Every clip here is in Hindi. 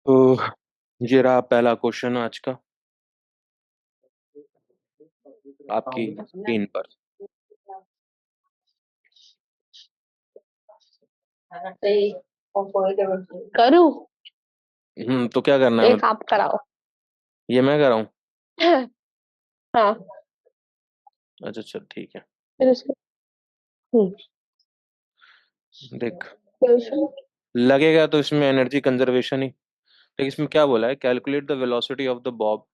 तो ये रहा पहला क्वेश्चन आज का, आपकी स्क्रीन पर। करूँ? तो क्या करना है एक मतलब? आप कराओ। ये मैं कर रहा हूँ? हाँ। अच्छा चल ठीक है। फिर उसके हम्म, देख, फिर उसमें लगेगा तो इसमें एनर्जी कंजर्वेशन ही, लेकिन इसमें क्या बोला है, calculate the velocity of the Bob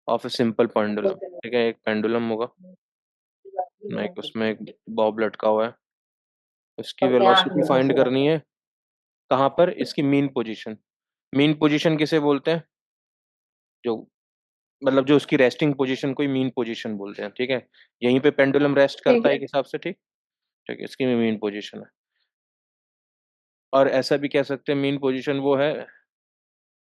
of a simple pendulum. ठीक है, एक पेंडुलम होगा, एक उसमें एक बॉब लटका हुआ है, उसकी वेलोसिटी फाइंड करनी है। कहाँ पर? इसकी मीन पोजीशन। मीन पोजीशन किसे बोलते हैं? जो मतलब जो उसकी रेस्टिंग पोजीशन को ही मीन पोजीशन बोलते हैं। ठीक है, यहीं पे पेंडुलम रेस्ट ठीक करता है है। एक हिसाब से। ठीक, ठीक है, इसकी मीन पोजीशन है। और ऐसा भी कह सकते हैं मीन पोजीशन वो है,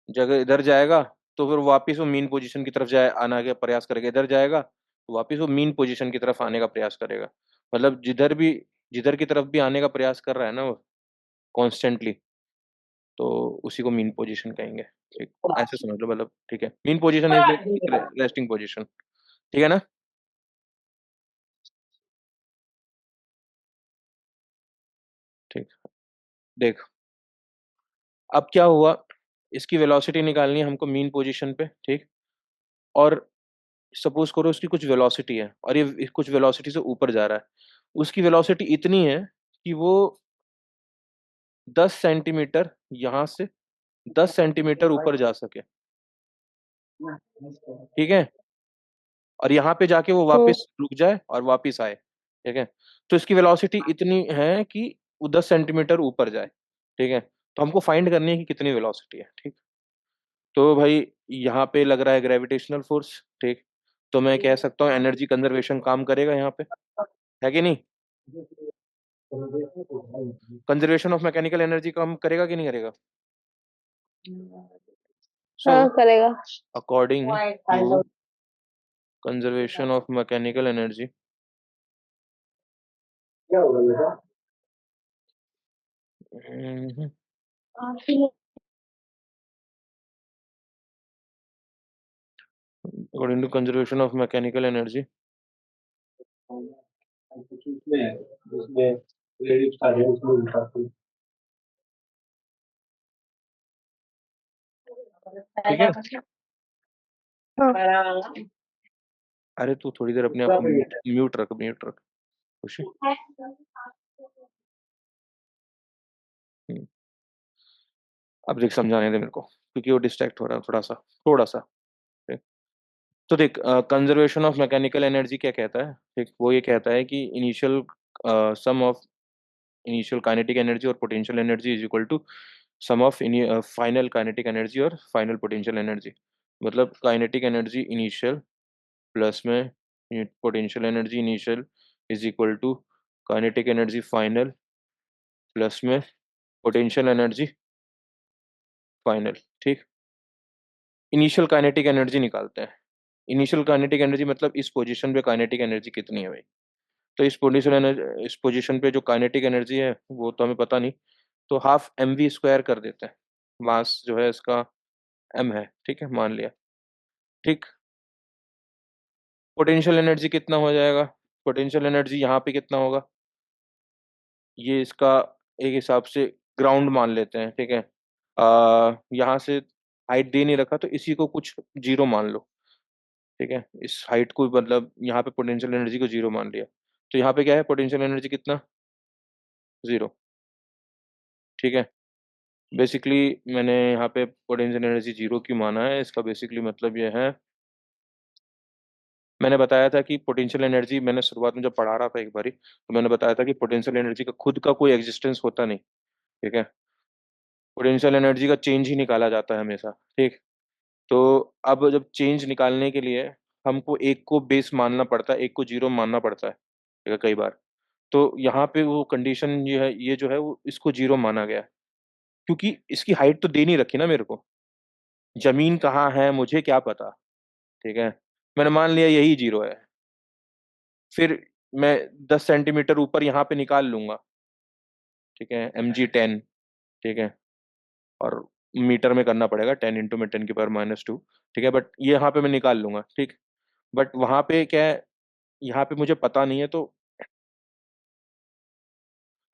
जगह इधर जाएगा तो फिर वापस वो मीन पोजीशन की तरफ जाए आना का प्रयास करेगा, इधर जाएगा तो वापस वो मीन पोजीशन की तरफ आने का प्रयास करेगा। मतलब जिधर की तरफ भी आने का प्रयास कर रहा है ना वो कॉन्स्टेंटली, तो उसी को मीन पोजीशन कहेंगे। ठीक, ऐसे समझ लो मतलब। ठीक है, mean position is like resting position. ठीक है ना? ठीक, देख अब क्या हुआ, इसकी वेलोसिटी निकालनी है हमको मीन पोजीशन पे। ठीक, और सपोज करो उसकी कुछ वेलोसिटी है और ये कुछ वेलोसिटी से ऊपर जा रहा है। उसकी वेलोसिटी इतनी है कि वो 10 सेंटीमीटर यहाँ से 10 सेंटीमीटर ऊपर जा सके। ठीक है, और यहाँ पे जाके वो हम्म। वापस रुक जाए और वापस आए। ठीक है, तो इसकी वेलोसिटी इतनी है कि वो 10 सेंटीमीटर ऊपर जाए। ठीक है, तो हमको फाइंड करनी है कि कितनी वेलोसिटी है। ठीक, तो भाई यहाँ पे लग रहा है ग्रेविटेशनल फोर्स। ठीक, तो मैं कह सकता हूँ एनर्जी कंजर्वेशन काम करेगा यहाँ पे, है कि नहीं? कंजर्वेशन ऑफ मैकेनिकल एनर्जी काम करेगा कि नहीं करेगा? सो हाँ, करेगा। According to conservation of mechanical energy, according to conservation of mechanical energy, ठीक है। हाँ। अरे तू थोड़ी देर अपने आप को म्यूट म्यूट रख, म्यूट रख, खुशी। हम्म, अब देख समझाने दे मेरे को, क्योंकि वो डिस्ट्रैक्ट हो रहा है थोड़ा सा, थोड़ा सा। ठीक? तो देख, कंजर्वेशन ऑफ मैकेनिकल एनर्जी क्या कहता है? ठीक, वो ये कहता है कि initial sum of initial kinetic energy और potential energy is equal to sum of final kinetic energy और फाइनल पोटेंशियल एनर्जी। मतलब काइनेटिक एनर्जी इनिशियल प्लस में potential energy initial is equal to kinetic energy final plus में पोटेंशियल एनर्जी फाइनल। ठीक, इनिशियल काइनेटिक एनर्जी निकालते हैं। इनिशियल काइनेटिक एनर्जी मतलब इस पोजीशन पे काइनेटिक एनर्जी कितनी है भाई। तो इस पोजीशन पे जो काइनेटिक एनर्जी है वो तो हमें पता नहीं, तो हाफ एम वी स्क्वायर कर देते हैं। मास जो है इसका एम है। ठीक है, मान लिया। ठीक, पोटेंशियल एनर्जी कितना हो जाएगा? पोटेंशियल एनर्जी यहाँ पे कितना होगा, ये इसका एक हिसाब से ग्राउंड मान लेते हैं। ठीक है, यहाँ से हाइट दे नहीं रखा तो इसी को कुछ जीरो मान लो। ठीक है, इस हाइट को मतलब यहाँ पे पोटेंशियल एनर्जी को जीरो मान लिया, तो यहाँ पे क्या है, पोटेंशियल एनर्जी कितना? जीरो। ठीक है, बेसिकली मैंने यहाँ पे पोटेंशियल एनर्जी जीरो क्यों माना है, इसका बेसिकली मतलब ये है, मैंने बताया था कि पोटेंशियल एनर्जी, मैंने शुरुआत में जब पढ़ा रहा था एक बारी, तो मैंने बताया था कि पोटेंशियल एनर्जी का खुद का कोई एग्जिस्टेंस होता नहीं। ठीक है, पोटेंशियल एनर्जी का चेंज ही निकाला जाता है हमेशा। ठीक, तो अब जब चेंज निकालने के लिए हमको एक को बेस मानना पड़ता है, एक को जीरो मानना पड़ता है। ठीक है, कई बार तो यहाँ पे वो कंडीशन ये है, ये जो है वो इसको जीरो माना गया है, क्योंकि इसकी हाइट तो दे नहीं रखी ना मेरे को, जमीन कहाँ है मुझे क्या पता। ठीक है, मैंने मान लिया यही जीरो है, फिर मैं 10 सेंटीमीटर ऊपर यहाँ पे निकाल लूंगा। ठीक है, mg10, ठीक है, और मीटर में करना पड़ेगा, 10 × 10⁻², ठीक है, बट ये यहाँ पे मैं निकाल लूंगा, ठीक। बट वहां पे क्या है, यहाँ पे मुझे पता नहीं है, तो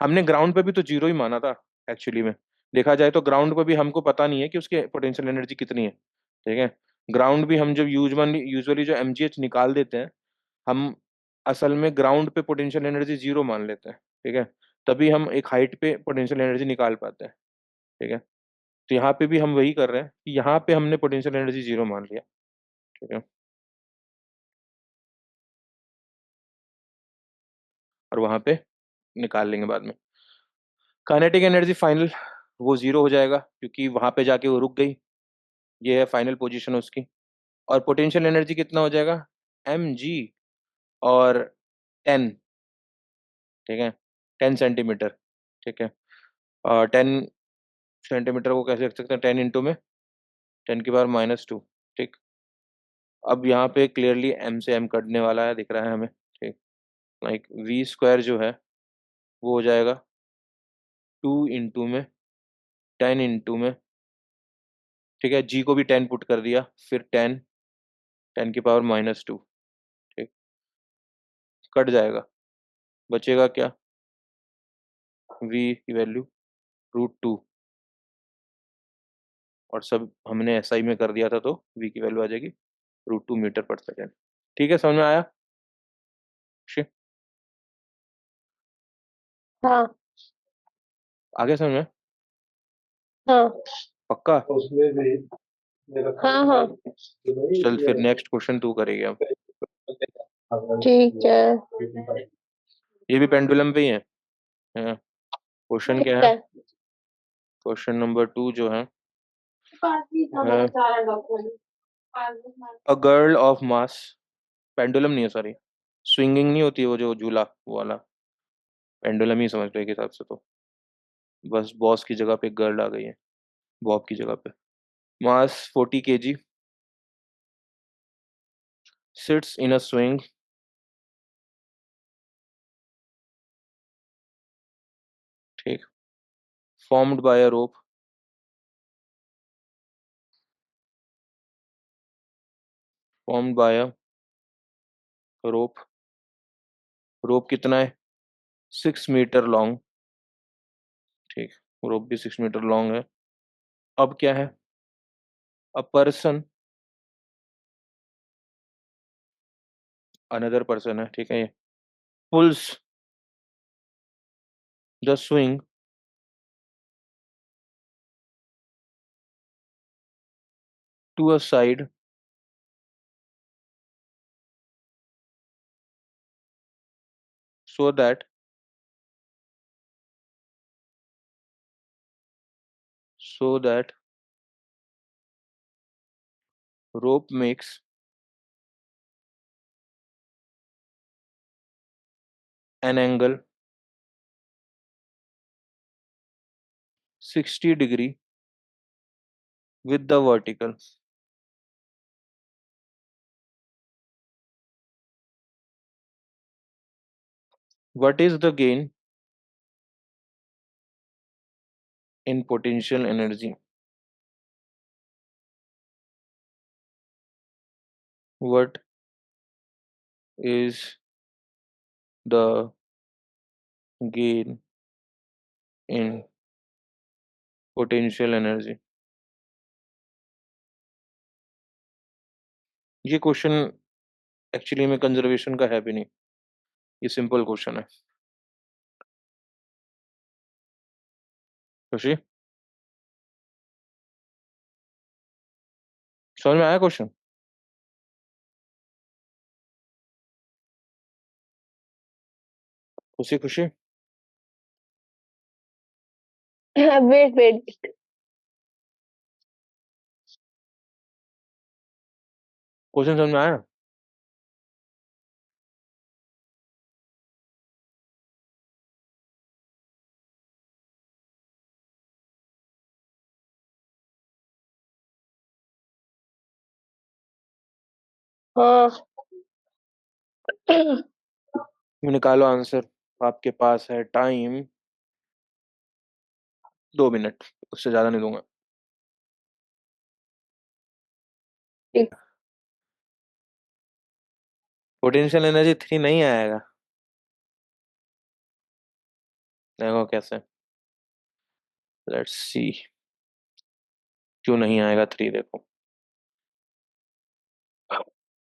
हमने ग्राउंड पे भी तो जीरो ही माना था एक्चुअली में। देखा जाए तो ग्राउंड पे भी हमको पता नहीं है कि उसके पोटेंशियल एनर्जी कितनी है, ठीक है। ग्राउंड भी हम जब यूजुअली यूजुअली जो एमजीएच निकाल देते हैं, हम असल में ग्राउंड पे पोटेंशियल एनर्जी जीरो मान लेते हैं, ठीक है। तभी हम एक हाइट पे पोटेंशियल एनर्जी निकाल पाते हैं, ठीक है। तो यहाँ पे भी हम वही कर रहे हैं कि यहाँ पे हमने पोटेंशियल एनर्जी जीरो मान लिया, ठीक है। और वहां पे निकाल लेंगे बाद में। काइनेटिक एनर्जी फाइनल वो जीरो हो जाएगा, क्योंकि वहां पे जाके वो रुक गई। ये है फाइनल पोजीशन उसकी। और पोटेंशियल एनर्जी कितना हो जाएगा, mg और 10, ठीक है, 10 सेंटीमीटर, ठीक है। और 10 सेंटीमीटर को कैसे लिख सकते हैं, 10 × में 10⁻², ठीक। अब यहाँ पे क्लियरली m से m कटने वाला है, दिख रहा है हमें, ठीक। लाइक v² जो है वो हो जाएगा 2 × 10 × में, ठीक है। g को भी 10 पुट कर दिया, फिर 10 10⁻², ठीक। कट जाएगा, बचेगा क्या, v की वैल्यू √2, और सब हमने एसआई में कर दिया था, तो v की वैल्यू आ जाएगी √2 मीटर पर सेकेंड। ठीक है, समझ में आया? खुशी? हाँ आगे समझ में? हाँ पक्का? हाँ हाँ। चल फिर नेक्स्ट क्वेश्चन तू करेगी अब। ठीक है। ये भी पेंडुलम पे ही है। क्वेश्चन क्या ठीक है? है। क्वेश्चन नंबर 2 जो है a girl of mass, pendulum नहीं है, सॉरी, स्विंगिंग नहीं होती वो जो झूला, वो वाला, पेंडुलम ही समझ लो एक हिसाब से तो। बस बॉस की जगह पे गर्ल आ गई है, बॉब की जगह पे। Mass 40 kg, sits in a swing, ठीक, formed by a rope, formed by a rope. Rope कितना है, 6 मीटर लॉन्ग, ठीक, रोप भी 6 मीटर लॉन्ग है। अब क्या है, अ पर्सन, अनदर पर्सन है, ठीक है, ये pulls the swing to a side so that so that rope makes an angle 60 degree with the vertical. What is the gain in potential energy? What is the gain in potential energy? ये क्वेश्चन एक्चुअली में कंजर्वेशन का है भी नहीं, ये सिंपल क्वेश्चन है। खुशी, समझ में आया क्वेश्चन? खुशी खुशी, वेट वेट। क्वेश्चन समझ में आया? हाँ। निकालो आंसर, आपके पास है टाइम 2 मिनट, उससे ज्यादा नहीं दूंगा। ठीक। पोटेंशियल एनर्जी 3 नहीं आएगा। देखो कैसे, लेट्स सी, क्यों नहीं आएगा 3, देखो।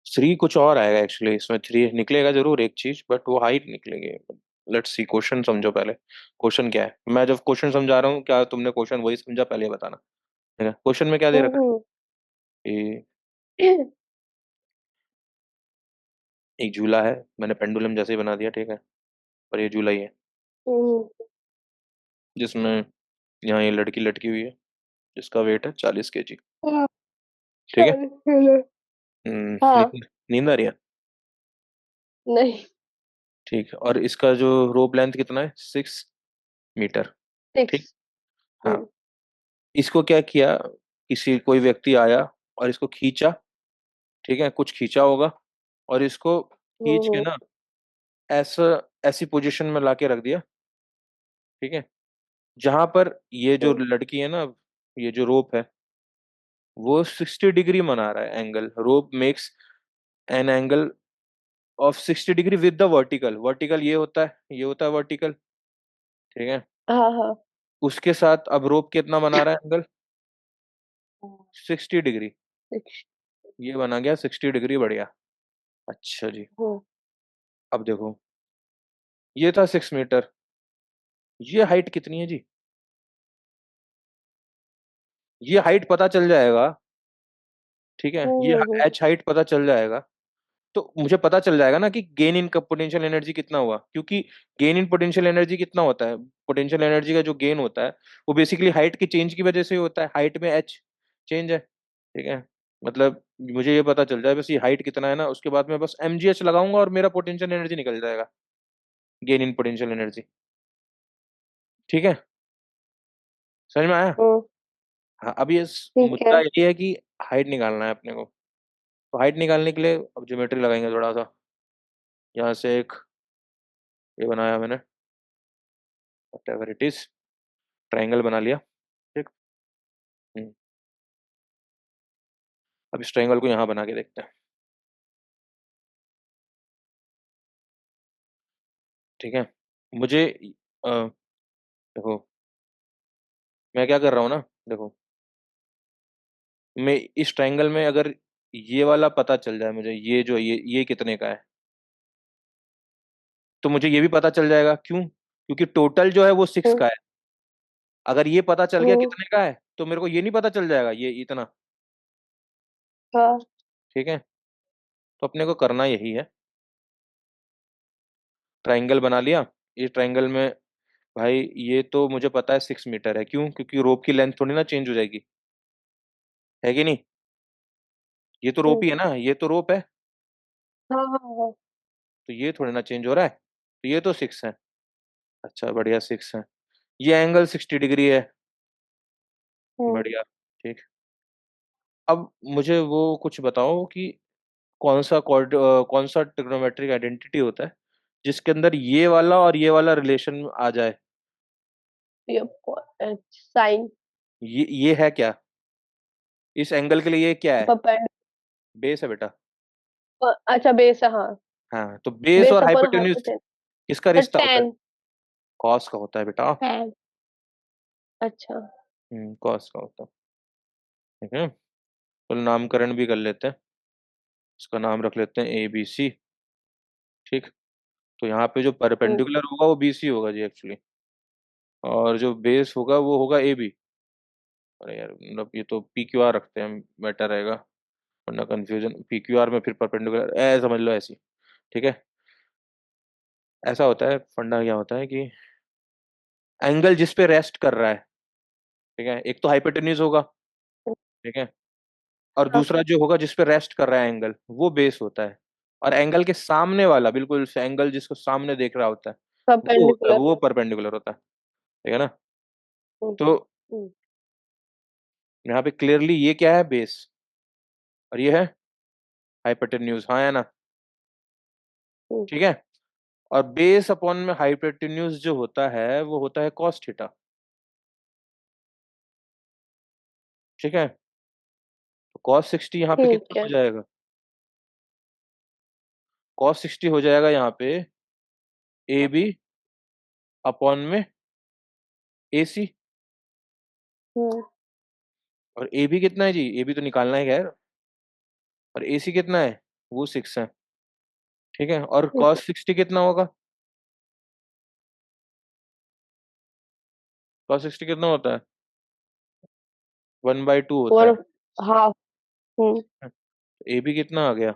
3 कुछ और आएगा एक्चुअली, इसमें 3 निकलेगा जरूर एक चीज, बट वो हाइट निकलेगी। लेट्स सी, क्वेश्चन समझो पहले। क्वेश्चन क्या है, मैं जब क्वेश्चन समझा रहा हूँ, क्या तुमने क्वेश्चन वही समझा, पहले ये बताना। ठीक है, क्वेश्चन में क्या दे रखा हम्म। है कि एक झूला है, मैंने पेंडुलम जैसे ही बना दिया, ठीक है, पर ये झूला ही है, हम्म। जिसमें यहाँ ये लड़की लटकी हुई है, जिसका वेट है 40 kg। हाँ। ठीक है। चलो। हाँ। नींद नींद आ रही है। नहीं। ठीक है, और इसका जो रोप लेंथ कितना है, 6 मीटर। ठीक। 6। हाँ, इसको क्या किया, किसी कोई व्यक्ति आया और इसको खींचा, ठीक है, कुछ खींचा होगा, और इसको खींच के हम्म। ना ऐसा, ऐसी पोजीशन में लाके रख दिया, ठीक है, जहां पर ये जो हम्म। लड़की है ना, ये जो रोप है, वो 60 डिग्री बना रहा है angle. Rope makes an angle of 60 degree with the vertical. Vertical ये होता है, ये होता है वर्टिकल, ठीक है। हाँ हाँ। उसके साथ अब रोप कितना बना रहा है एंगल, 60 डिग्री। 6। ये बना गया 60 डिग्री, बढ़िया। अच्छा जी, हम्म। अब देखो, ये था 6 मीटर, ये हाइट कितनी है जी, ये हाइट पता चल जाएगा, ठीक है, ये हम्म। एच हाइट पता चल जाएगा, तो मुझे पता चल जाएगा ना कि गेन इन पोटेंशियल एनर्जी कितना हुआ, क्योंकि गेन इन पोटेंशियल एनर्जी कितना होता है, पोटेंशियल एनर्जी का जो गेन होता है वो बेसिकली हाइट के चेंज की वजह से ही होता है, हाइट में एच चेंज है, ठीक है। मतलब मुझे ये पता चल जाए बस ये हाइट कितना है ना, उसके बाद मैं बस mgh लगाऊंगा और मेरा पोटेंशियल एनर्जी निकल जाएगा, गेन इन पोटेंशियल एनर्जी। ठीक है, समझ में आया। हम्म। हाँ, अब ये ठीक है। मुद्दा ये है कि हाइट निकालना है अपने को। तो हाइट निकालने के लिए अब ज्योमेट्री लगाएंगे थोड़ा सा। यहाँ से एक ये बनाया मैंने, व्हाटएवर इट इज, ट्रायंगल बना लिया। ठीक। हम्म, अब इस ट्रायंगल को यहाँ बना के देखते हैं। ठीक है, मुझे देखो, मैं क्या कर रहा हूँ ना, देखो, मैं इस ट्रायंगल में अगर ये वाला पता चल जाए मुझे, ये जो ये कितने का है, तो मुझे ये भी पता चल जाएगा, क्यों, क्योंकि टोटल जो है वो 6 हम्म। का है। अगर ये पता चल गया हम्म। कितने का है, तो मेरे को ये नहीं पता चल जाएगा ये इतना। हाँ। ठीक है, तो अपने को करना यही है, ट्रायंगल बना लिया। इस ट्रायंगल में भाई ये तो मुझे पता है 6 मीटर है, क्यों, क्योंकि रोप की लेंथ थोड़ी ना चेंज हो जाएगी, है कि नहीं। ये तो रोप हम्म। ही है ना, ये तो रोप है, हाँ हाँ हाँ। तो ये थोड़ी ना चेंज हो रहा है, तो ये तो 6 है। अच्छा बढ़िया, 6 है, ये एंगल 60 डिग्री है, हम्म। बढ़िया। ठीक, अब मुझे वो कुछ बताओ कि कौन सा कॉर्ड कौन सा ट्रिग्नोमेट्रिक आइडेंटिटी होता है जिसके अंदर ये वाला और ये वाला रिलेशन आ जाए। ये साइन। ये है क्या, इस एंगल के लिए ये क्या है, परपेंड। बेस है बेटा। अच्छा बेस है, हाँ। हाँ, तो बेस बेस और अपॉन हाइपोटेन्यूज हाइपोटेन्यूज। किसका रिश्ता होता है, टेन। कॉस का होता है बेटा। टेन। अच्छा। कॉस का होता है। ठीक है, तो नामकरण भी कर लेते हैं, इसका नाम रख लेते हैं ABC। ठीक, तो यहाँ पे जो हम्म। परपेंडिकुलर होगा वो BC होगा जी एक्चुअली, और जो बेस होगा वो होगा AB। अरे यार, मतलब ये तो PQR रखते हैं, बेटर रहेगा, वरना कंफ्यूजन, PQR में फिर परपेंडिकुलर समझ लो ऐसी। ठीक है, ऐसा होता है, फंडा क्या होता है कि एंगल जिस पे रेस्ट कर रहा है, ठीक है, एक तो हाइपोटेन्यूज होगा, ठीक है, और हाँ। दूसरा जो होगा जिस पे रेस्ट कर रहा है एंगल, वो बेस होता है। और एंगल के सामने वाला, बिल्कुल एंगल जिसको सामने देख रहा होता है, वो होता है, परपेंडिकुलर। वो परपेंडिकुलर होता है। ठीक है ना। हम्म। तो हम्म। यहाँ पे क्लियरली ये क्या है, बेस, और ये है हाइपोटेन्यूज, हाँ या ना। हम्म। ठीक है, और बेस अपॉन में हाइपोटेन्यूज जो होता है वो होता है कॉस थीटा। ठीक है, तो कॉस 60 यहाँ पे कितना ठीक हो है। जाएगा? कॉस 60 हो जाएगा यहाँ पे ए बी अपॉन में ए सी। हम्म। और ए बी कितना है जी? ए बी तो निकालना है खैर। और ए सी कितना है? वो 6 है। ठीक है, और कॉस 60 कितना होगा? कॉस 60 कितना होता है? 1/2 होता और है। हाफ। हम्म। ए बी कितना आ गया?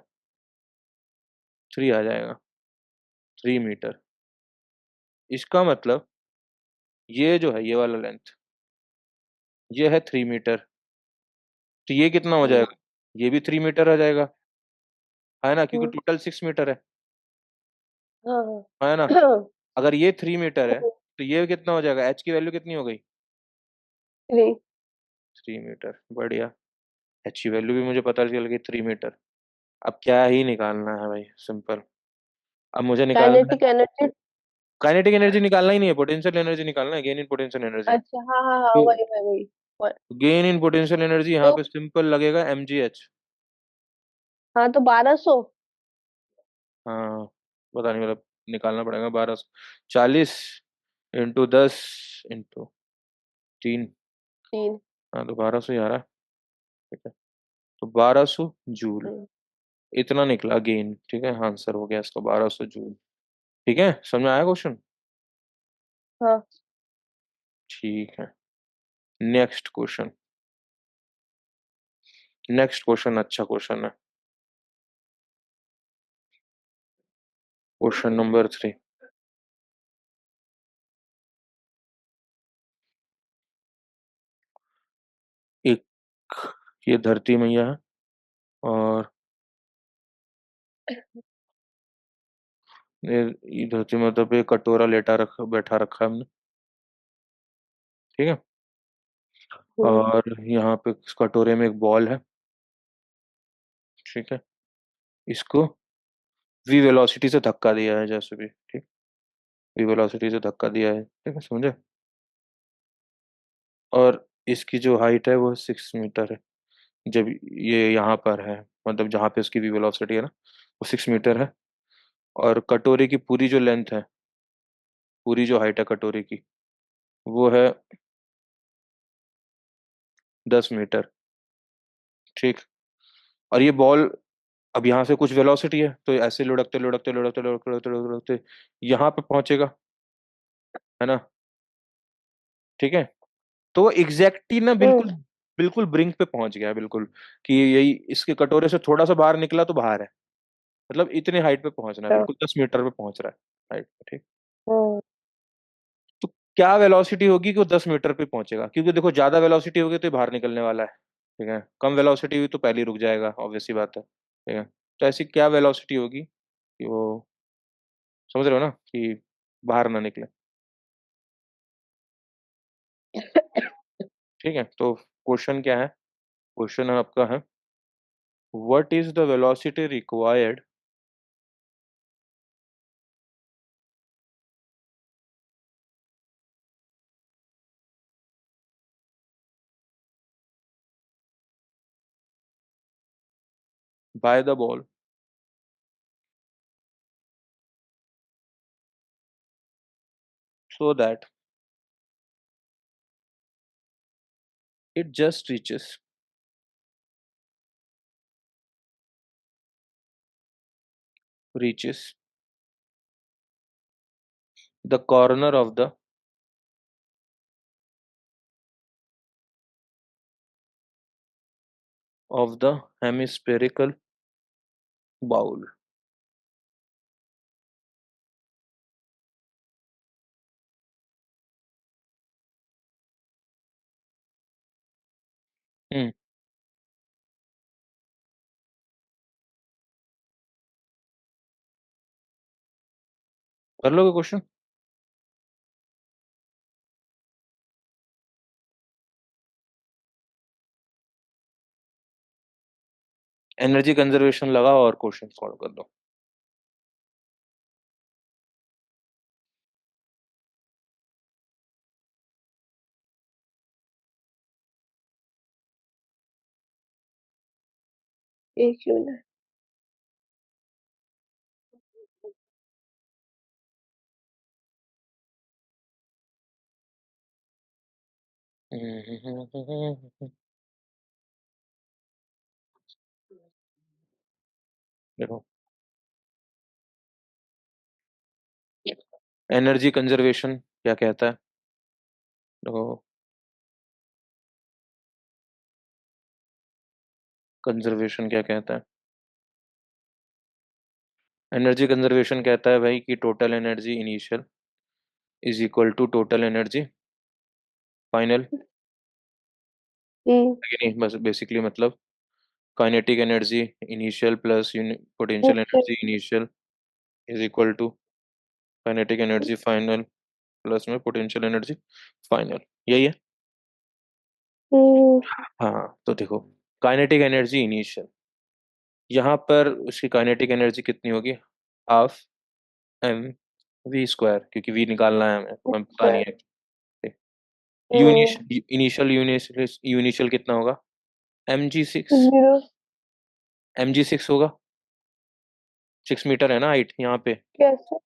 3 आ जाएगा, 3 मीटर। इसका मतलब ये जो है, ये वाला लेंथ, ये है 3 मीटर। तो ये कितना हो हम्म। जाएगा? ये भी 3 मीटर आ जाएगा, है ना, क्योंकि हम्म। टोटल 6 मीटर हाँ है ना। हाँ। अगर ये 3 मीटर है तो ये कितना हो जाएगा? एच की वैल्यू कितनी हो गई? थ्री। 3 मीटर, बढ़िया। एच की वैल्यू भी मुझे पता चल गई, 3 मीटर। अब क्या ही निकालना है भाई, सिंपल। अब मुझे निकालना है, काइनेटिक एनर्जी। काइनेटिक एनर्जी निकालना ही नहीं है, पोटेंशियल एनर्जी निकालना है, गेन इन पोटेंशियल एनर्जी। अच्छा हाँ हाँ हाँ, तो वही वही वही। गेन इन पोटेंशियल एनर्जी यहाँ तो पे सिंपल लगेगा, mgh। हाँ, तो 1200। हाँ, पता नहीं, मतलब निकालना पड़ेगा। 1240 × 10 × 3। तीन। हाँ, तो 1200 ही आ रहा है। ठीक है, तो 1200 जूल हम्म। इतना निकला गेन। ठीक है, आंसर हो गया इसका 1200 जूल। ठीक है, समझ में आया क्वेश्चन? हाँ। ठीक है, नेक्स्ट क्वेश्चन। नेक्स्ट क्वेश्चन अच्छा क्वेश्चन है। Question number 3। एक, ये धरती मैया है, और ये धरती माता पे कटोरा लेटा रखा, बैठा रखा है हमने। ठीक है, हम्म। और यहाँ पे इस कटोरे में एक बॉल है। ठीक है, इसको वी वेलोसिटी से धक्का दिया है, जैसे भी, ठीक, वी वेलोसिटी से धक्का दिया है, ठीक है, समझे। और इसकी जो हाइट है वो 6 मीटर है। जब ये यहाँ पर है, मतलब जहाँ पे उसकी वी वेलोसिटी है ना, वो 6 मीटर है। और कटोरे की पूरी जो लेंथ है, पूरी जो हाइट है कटोरे की, वो है 10 मीटर। ठीक, और ये बॉल, अब यहाँ से कुछ वेलोसिटी है, तो ऐसे लुढ़कते लुढ़कते लुढ़कते लुढ़कते लुढ़कते लुढ़कते यहाँ पे पहुंचेगा, है ना। ठीक है, तो वो एग्जैक्टली ना, हम्म। बिल्कुल बिल्कुल ब्रिंक पे पहुंच गया है, बिल्कुल, कि यही इसके कटोरे से थोड़ा सा बाहर निकला तो बाहर है। मतलब इतने हाइट पे पहुंचना है, हाँ। बिल्कुल 10 मीटर पे पहुंच रहा है हाइट पे। ठीक, हम्म। तो क्या वेलोसिटी होगी कि वो 10 मीटर पे पहुंचेगा? क्योंकि देखो, ज्यादा वेलोसिटी होगी तो ये बाहर निकलने वाला है। ठीक है, कम वेलोसिटी हुई तो पहले ही रुक जाएगा, ऑब्वियस सी बात है। ठीक है, तो ऐसी क्या वेलोसिटी होगी कि वो, समझ रहे हो ना, कि बाहर ना निकले। ठीक है, तो क्वेश्चन क्या है? क्वेश्चन आपका है, what is the velocity required by the ball so that it just reaches the corner of the hemispherical bowl। हम्म, कर लोगे क्वेश्चन? एनर्जी कंजर्वेशन लगाओ और क्वेश्चन सॉल्व कर दो। एक यूनिट। देखो, एनर्जी कंजर्वेशन क्या कहता है? देखो, कंजर्वेशन क्या कहता है? एनर्जी कंजर्वेशन कहता है भाई कि total energy initial is equal to total energy final. Hmm. नहीं, बस बेसिकली मतलब kinetic energy initial plus potential अच्छा। Energy initial is equal to kinetic energy final plus में पोटेंशियल एनर्जी फाइनल। यही है। हम्म। हाँ, तो देखो, काइनेटिक एनर्जी इनिशियल, यहाँ पर उसकी काइनेटिक एनर्जी कितनी होगी? हाफ एम वी स्क्वायर, क्योंकि वी निकालना है हमें, हमें पता अच्छा। नहीं है। हम्म। इनिशियल इनिशियल इनिशियल कितना होगा? mg6। जीरो। mg6 होगा। 6 मीटर है ना हाइट यहाँ पे। कैसे?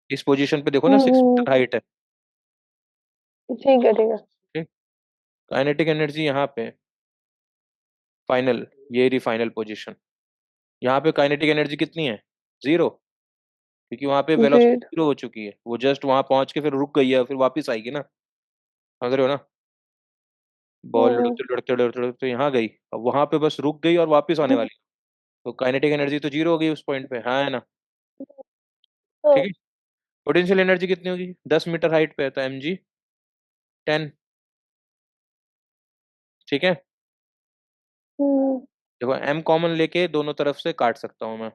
इस पोजीशन पे देखो ना, 6 मीटर हाइट है। ठीक है, ठीक है। ठीक। काइनेटिक एनर्जी यहाँ पे फाइनल, ये रही फाइनल पोजीशन। यहाँ पे काइनेटिक एनर्जी कितनी है? जीरो, क्योंकि वहां पे वेलोसिटी ग्रेड। जीरो हो चुकी है, वो जस्ट वहां पहुंच के फिर रुक गई है, फिर वापस आएगी ना। समझ रहे हो ना? बॉल हम्म। लुढ़कते लुढ़कते लुढ़कते लुढ़कते यहाँ गई, अब वहां पे बस रुक गई और वापस आने वाली। तो काइनेटिक एनर्जी तो जीरो हो गई उस पॉइंट पे, हाँ है ना? ठीक हाँ। है। पोटेंशियल एनर्जी कितनी होगी? 10 मीटर हाइट पे है तो mg10। ठीक है। हम्म। देखो, m कॉमन लेके दोनों तरफ से काट सकता हूँ मैं,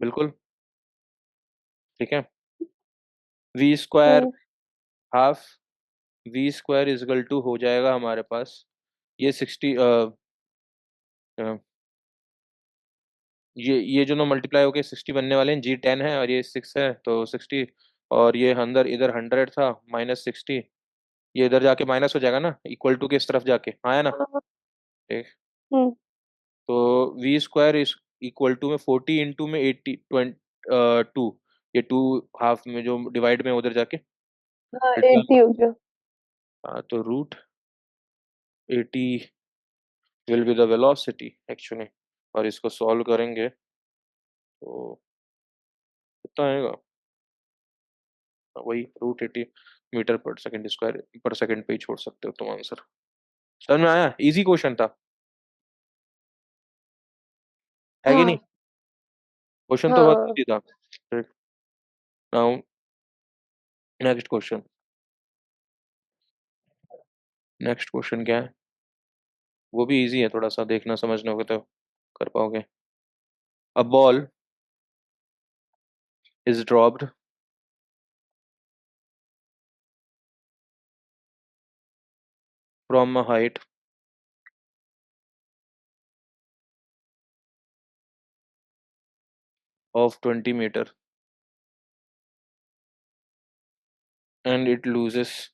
बिल्कुल। ठीक है। V square hmm. Half V square is equal to हो जाएगा हमारे पास, ये 60, ये जो ना मल्टीप्लाई होके 60 बनने वाले हैं, g10 है और ये 6 है तो 60। और ये अंदर इधर 100 था, -60, ये इधर जाके माइनस हो जाएगा ना, इक्वल टू के इस तरफ जाके, हाँ है ना? हाँ। ठीक। हम्म। तो V square is equal to में 40 इंटू में 80 टू, ये टू हाफ में जो डिवाइड में उधर जाके हाँ, हट 80 जाएगा। हो गया। हाँ, तो √80 will be the velocity actually. और इसको सॉल्व करेंगे तो कितना आएगा? वही √80 मीटर पर सेकंड स्क्वायर पर सेकंड पे ही छोड़ सकते हो तुम आंसर। समझ में आया? इजी क्वेश्चन था, है कि नहीं? हाँ। क्वेश्चन तो बहुत हाँ। इजी था। Now next question. Next question क्या है? वो भी इजी है, थोड़ा सा देखना समझना होगा तो कर पाओगे। A ball is dropped from a height of 20 meter and it loses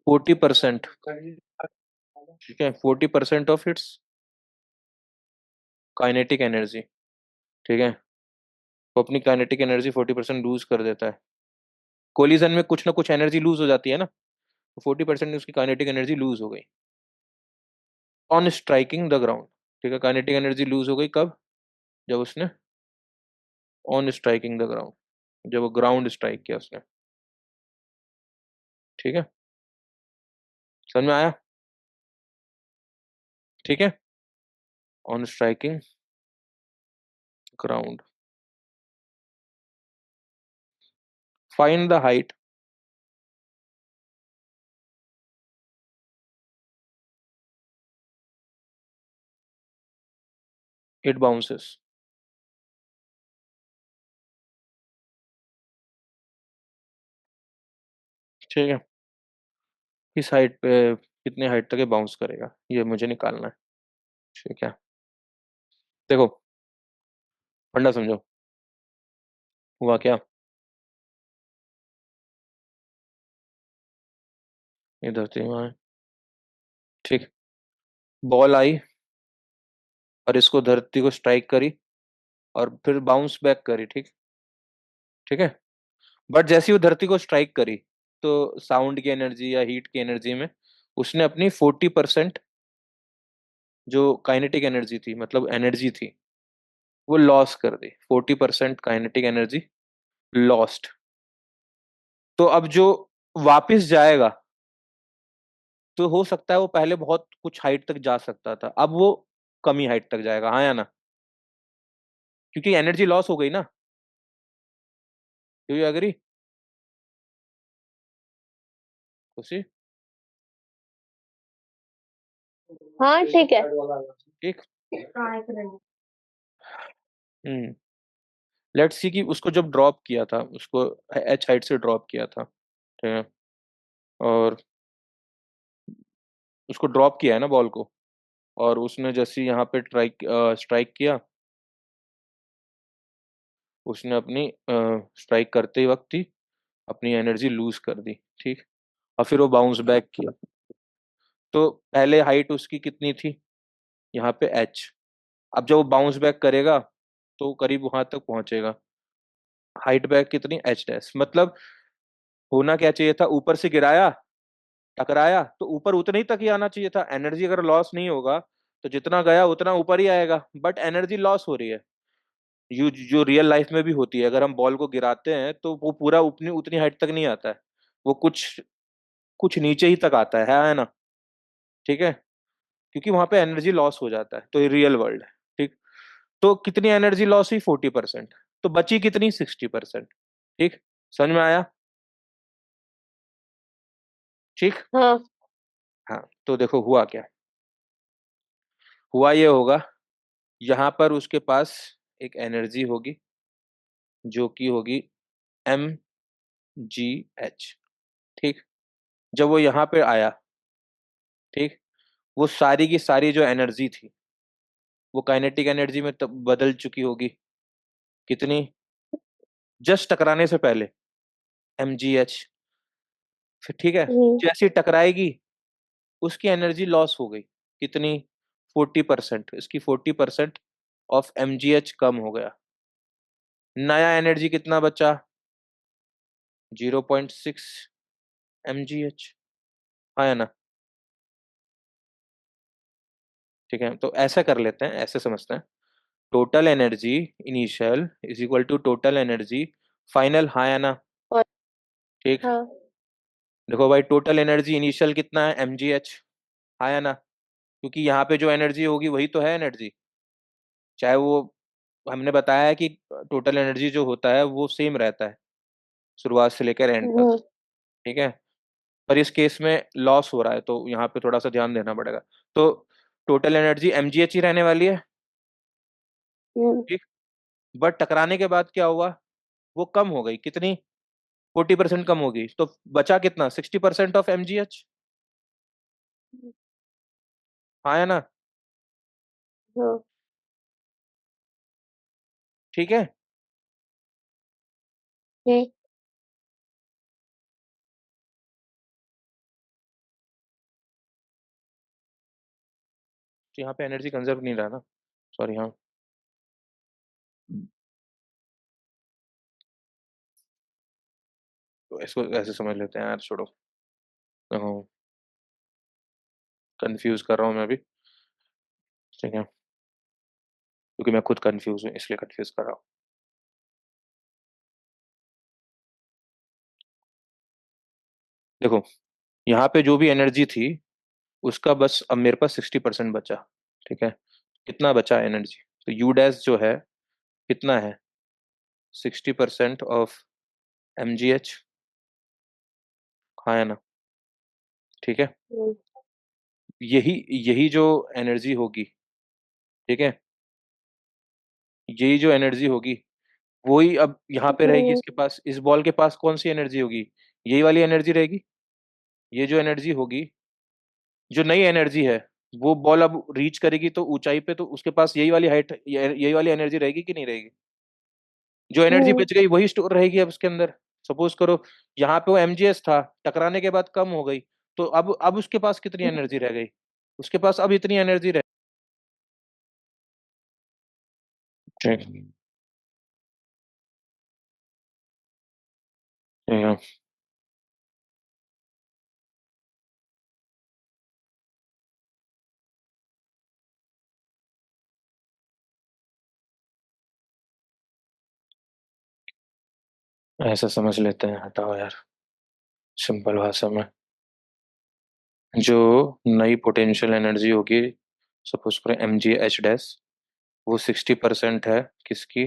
40%। ठीक है, 40% ऑफ इट्स काइनेटिक एनर्जी। ठीक है, वो अपनी काइनेटिक एनर्जी 40% लूज कर देता है। कोलिजन में कुछ ना कुछ एनर्जी लूज हो जाती है ना, तो 40% उसकी काइनेटिक एनर्जी लूज हो गई ऑन स्ट्राइकिंग द ग्राउंड। ठीक है, काइनेटिक एनर्जी लूज हो गई कब? जब उसने ऑन स्ट्राइकिंग द ग्राउंड, जब वो ग्राउंड स्ट्राइक किया उसने। ठीक है, समझ में आया? ठीक है, on striking ground, find the height it bounces. ठीक है, किस हाइट पे, कितने हाइट तक ये बाउंस करेगा, ये मुझे निकालना है। ठीक है, देखो, फंडा समझो। हुआ क्या? ये धरती में है। ठीक। बॉल आई और इसको धरती को स्ट्राइक करी और फिर बाउंस बैक करी। ठीक। ठीक है। बट जैसे ही वो धरती को स्ट्राइक करी तो साउंड की एनर्जी या हीट की एनर्जी में उसने अपनी 40% जो काइनेटिक एनर्जी थी, मतलब एनर्जी थी, वो लॉस कर दी। 40% काइनेटिक एनर्जी लॉस्ट। तो अब जो वापस जाएगा, तो हो सकता है वो पहले बहुत कुछ हाइट तक जा सकता था, अब वो कमी हाइट तक जाएगा, हाँ या ना? क्योंकि एनर्जी लॉस हो गई ना। Do you agree? खुशी? हाँ ठीक है। ठीक। हम्म। लेट्स सी कि उसको जब ड्रॉप किया था, उसको एच हाइट से ड्रॉप किया था, ठीक है, और उसको ड्रॉप किया है ना बॉल को, और उसने जैसे ही यहाँ पे स्ट्राइक किया, उसने अपनी स्ट्राइक करते ही वक्त ही अपनी एनर्जी लूज कर दी। ठीक। और फिर वो बाउंस बैक किया। तो पहले हाइट उसकी कितनी थी? यहाँ पे एच। अब जब वो बाउंस बैक करेगा तो करीब वहां तक पहुंचेगा। हाइट बैक कितनी? H dash. मतलब होना क्या चाहिए था? ऊपर से गिराया, टकराया, तो ऊपर उतने ही तक ही आना चाहिए था। एनर्जी अगर लॉस नहीं होगा तो जितना गया उतना ऊपर ही आएगा, बट एनर्जी लॉस हो रही है। यू जो रियल लाइफ में भी होती है, अगर हम बॉल को गिराते हैं तो वो पूरा उतनी उतनी हाइट तक नहीं आता है, वो कुछ कुछ नीचे ही तक आता है ना? ठीक है। क्योंकि वहां पे एनर्जी लॉस हो जाता है, तो ये रियल वर्ल्ड है। ठीक। तो कितनी एनर्जी लॉस हुई? 40%। तो बची कितनी? 60%। ठीक। समझ में आया? ठीक। हाँ। हाँ, तो देखो हुआ क्या। हुआ ये होगा, यहाँ पर उसके पास एक एनर्जी होगी जो कि होगी mgh। ठीक। जब वो यहाँ पे आया, ठीक, वो सारी की सारी जो एनर्जी थी वो काइनेटिक एनर्जी में तब बदल चुकी होगी। कितनी? जस्ट टकराने से पहले mgh। फिर ठीक है, हम्म। जैसी टकराएगी उसकी एनर्जी लॉस हो गई। कितनी? 40%। इसकी 40% ऑफ mgh कम हो गया। नया एनर्जी कितना बचा? 0.6 mgh। हाँ या ना? ठीक है, तो ऐसा कर लेते हैं, ऐसे समझते हैं। Total energy initial is equal to total energy final, हाँ या ना? और ठीक। हाँ। देखो भाई, टोटल एनर्जी इनिशियल कितना है? mgh, हाँ या ना? क्योंकि यहाँ पे जो एनर्जी होगी वही तो है एनर्जी। चाहे वो, हमने बताया है कि टोटल एनर्जी जो होता है वो सेम रहता है शुरुआत से लेकर एंड तक। हम्म। ठीक है। पर इस केस में लॉस हो रहा है तो यहाँ पे थोड़ा सा ध्यान देना पड़ेगा। तो टोटल एनर्जी mgh ही रहने वाली है। हम्म। ठीक। बट टकराने के बाद क्या हुआ? वो कम हो गई। कितनी? 40% कम होगी। तो बचा कितना? 60% ऑफ mgh, हाँ या ना? हाँ। ठीक है। ठीक। तो यहाँ पे एनर्जी कंजर्व नहीं रहा ना, सॉरी। हाँ, तो इसको ऐसे समझ लेते हैं यार, छोड़ो। कंफ्यूज कर रहा हूँ मैं भी। ठीक है, क्योंकि मैं खुद कंफ्यूज हूँ इसलिए कंफ्यूज कर रहा हूँ। देखो, यहाँ पे जो भी एनर्जी थी उसका बस अब मेरे पास 60% बचा। ठीक है। कितना बचा एनर्जी? तो यू डैश जो है कितना है? 60% ऑफ mgh, हाँ या ना? ठीक है। हम्म। यही यही जो एनर्जी होगी, ठीक है, यही जो एनर्जी होगी वही अब यहाँ पे रहेगी। हम्म। इसके पास, इस बॉल के पास कौन सी एनर्जी होगी? यही वाली एनर्जी रहेगी। ये जो एनर्जी होगी, जो नई एनर्जी है, वो बॉल अब रीच करेगी तो ऊंचाई पे, तो उसके पास यही वाली हाइट, यही वाली एनर्जी रहेगी कि नहीं रहेगी? जो एनर्जी हम्म। बच गई वही स्टोर रहेगी अब उसके अंदर। सपोज करो यहाँ पे वो mgs था, टकराने के बाद कम हो गई, तो अब उसके पास कितनी एनर्जी रह गई? उसके पास अब इतनी एनर्जी रह ठीक ठीक है। ऐसा समझ लेते हैं, हटाओ यार, सिंपल भाषा में। जो नई पोटेंशियल एनर्जी होगी, सपोज करें एम जी एच डैश, वो 60% है किसकी?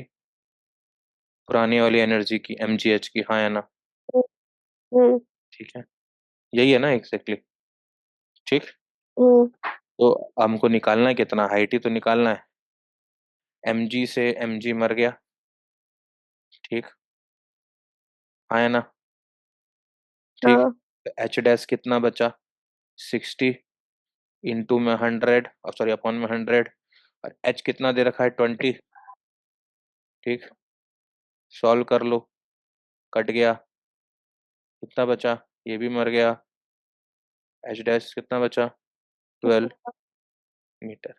पुरानी वाली एनर्जी की, एम जी एच की, हाँ या ना? हम्म ठीक है, यही है ना एग्जैक्टली। ठीक। हम्म तो हमको निकालना है कितना, हाइट ही तो निकालना है। एम जी से एम जी मर गया। ठीक, हाँ या ना? ठीक। हाँ तो एच डैश कितना बचा? 60, इंटू में 100, और सॉरी अपॉन में 100। और एच कितना दे रखा है? 20। ठीक, सॉल्व कर लो, कट गया, कितना बचा? ये भी मर गया। एच डैश कितना बचा? 12 मीटर।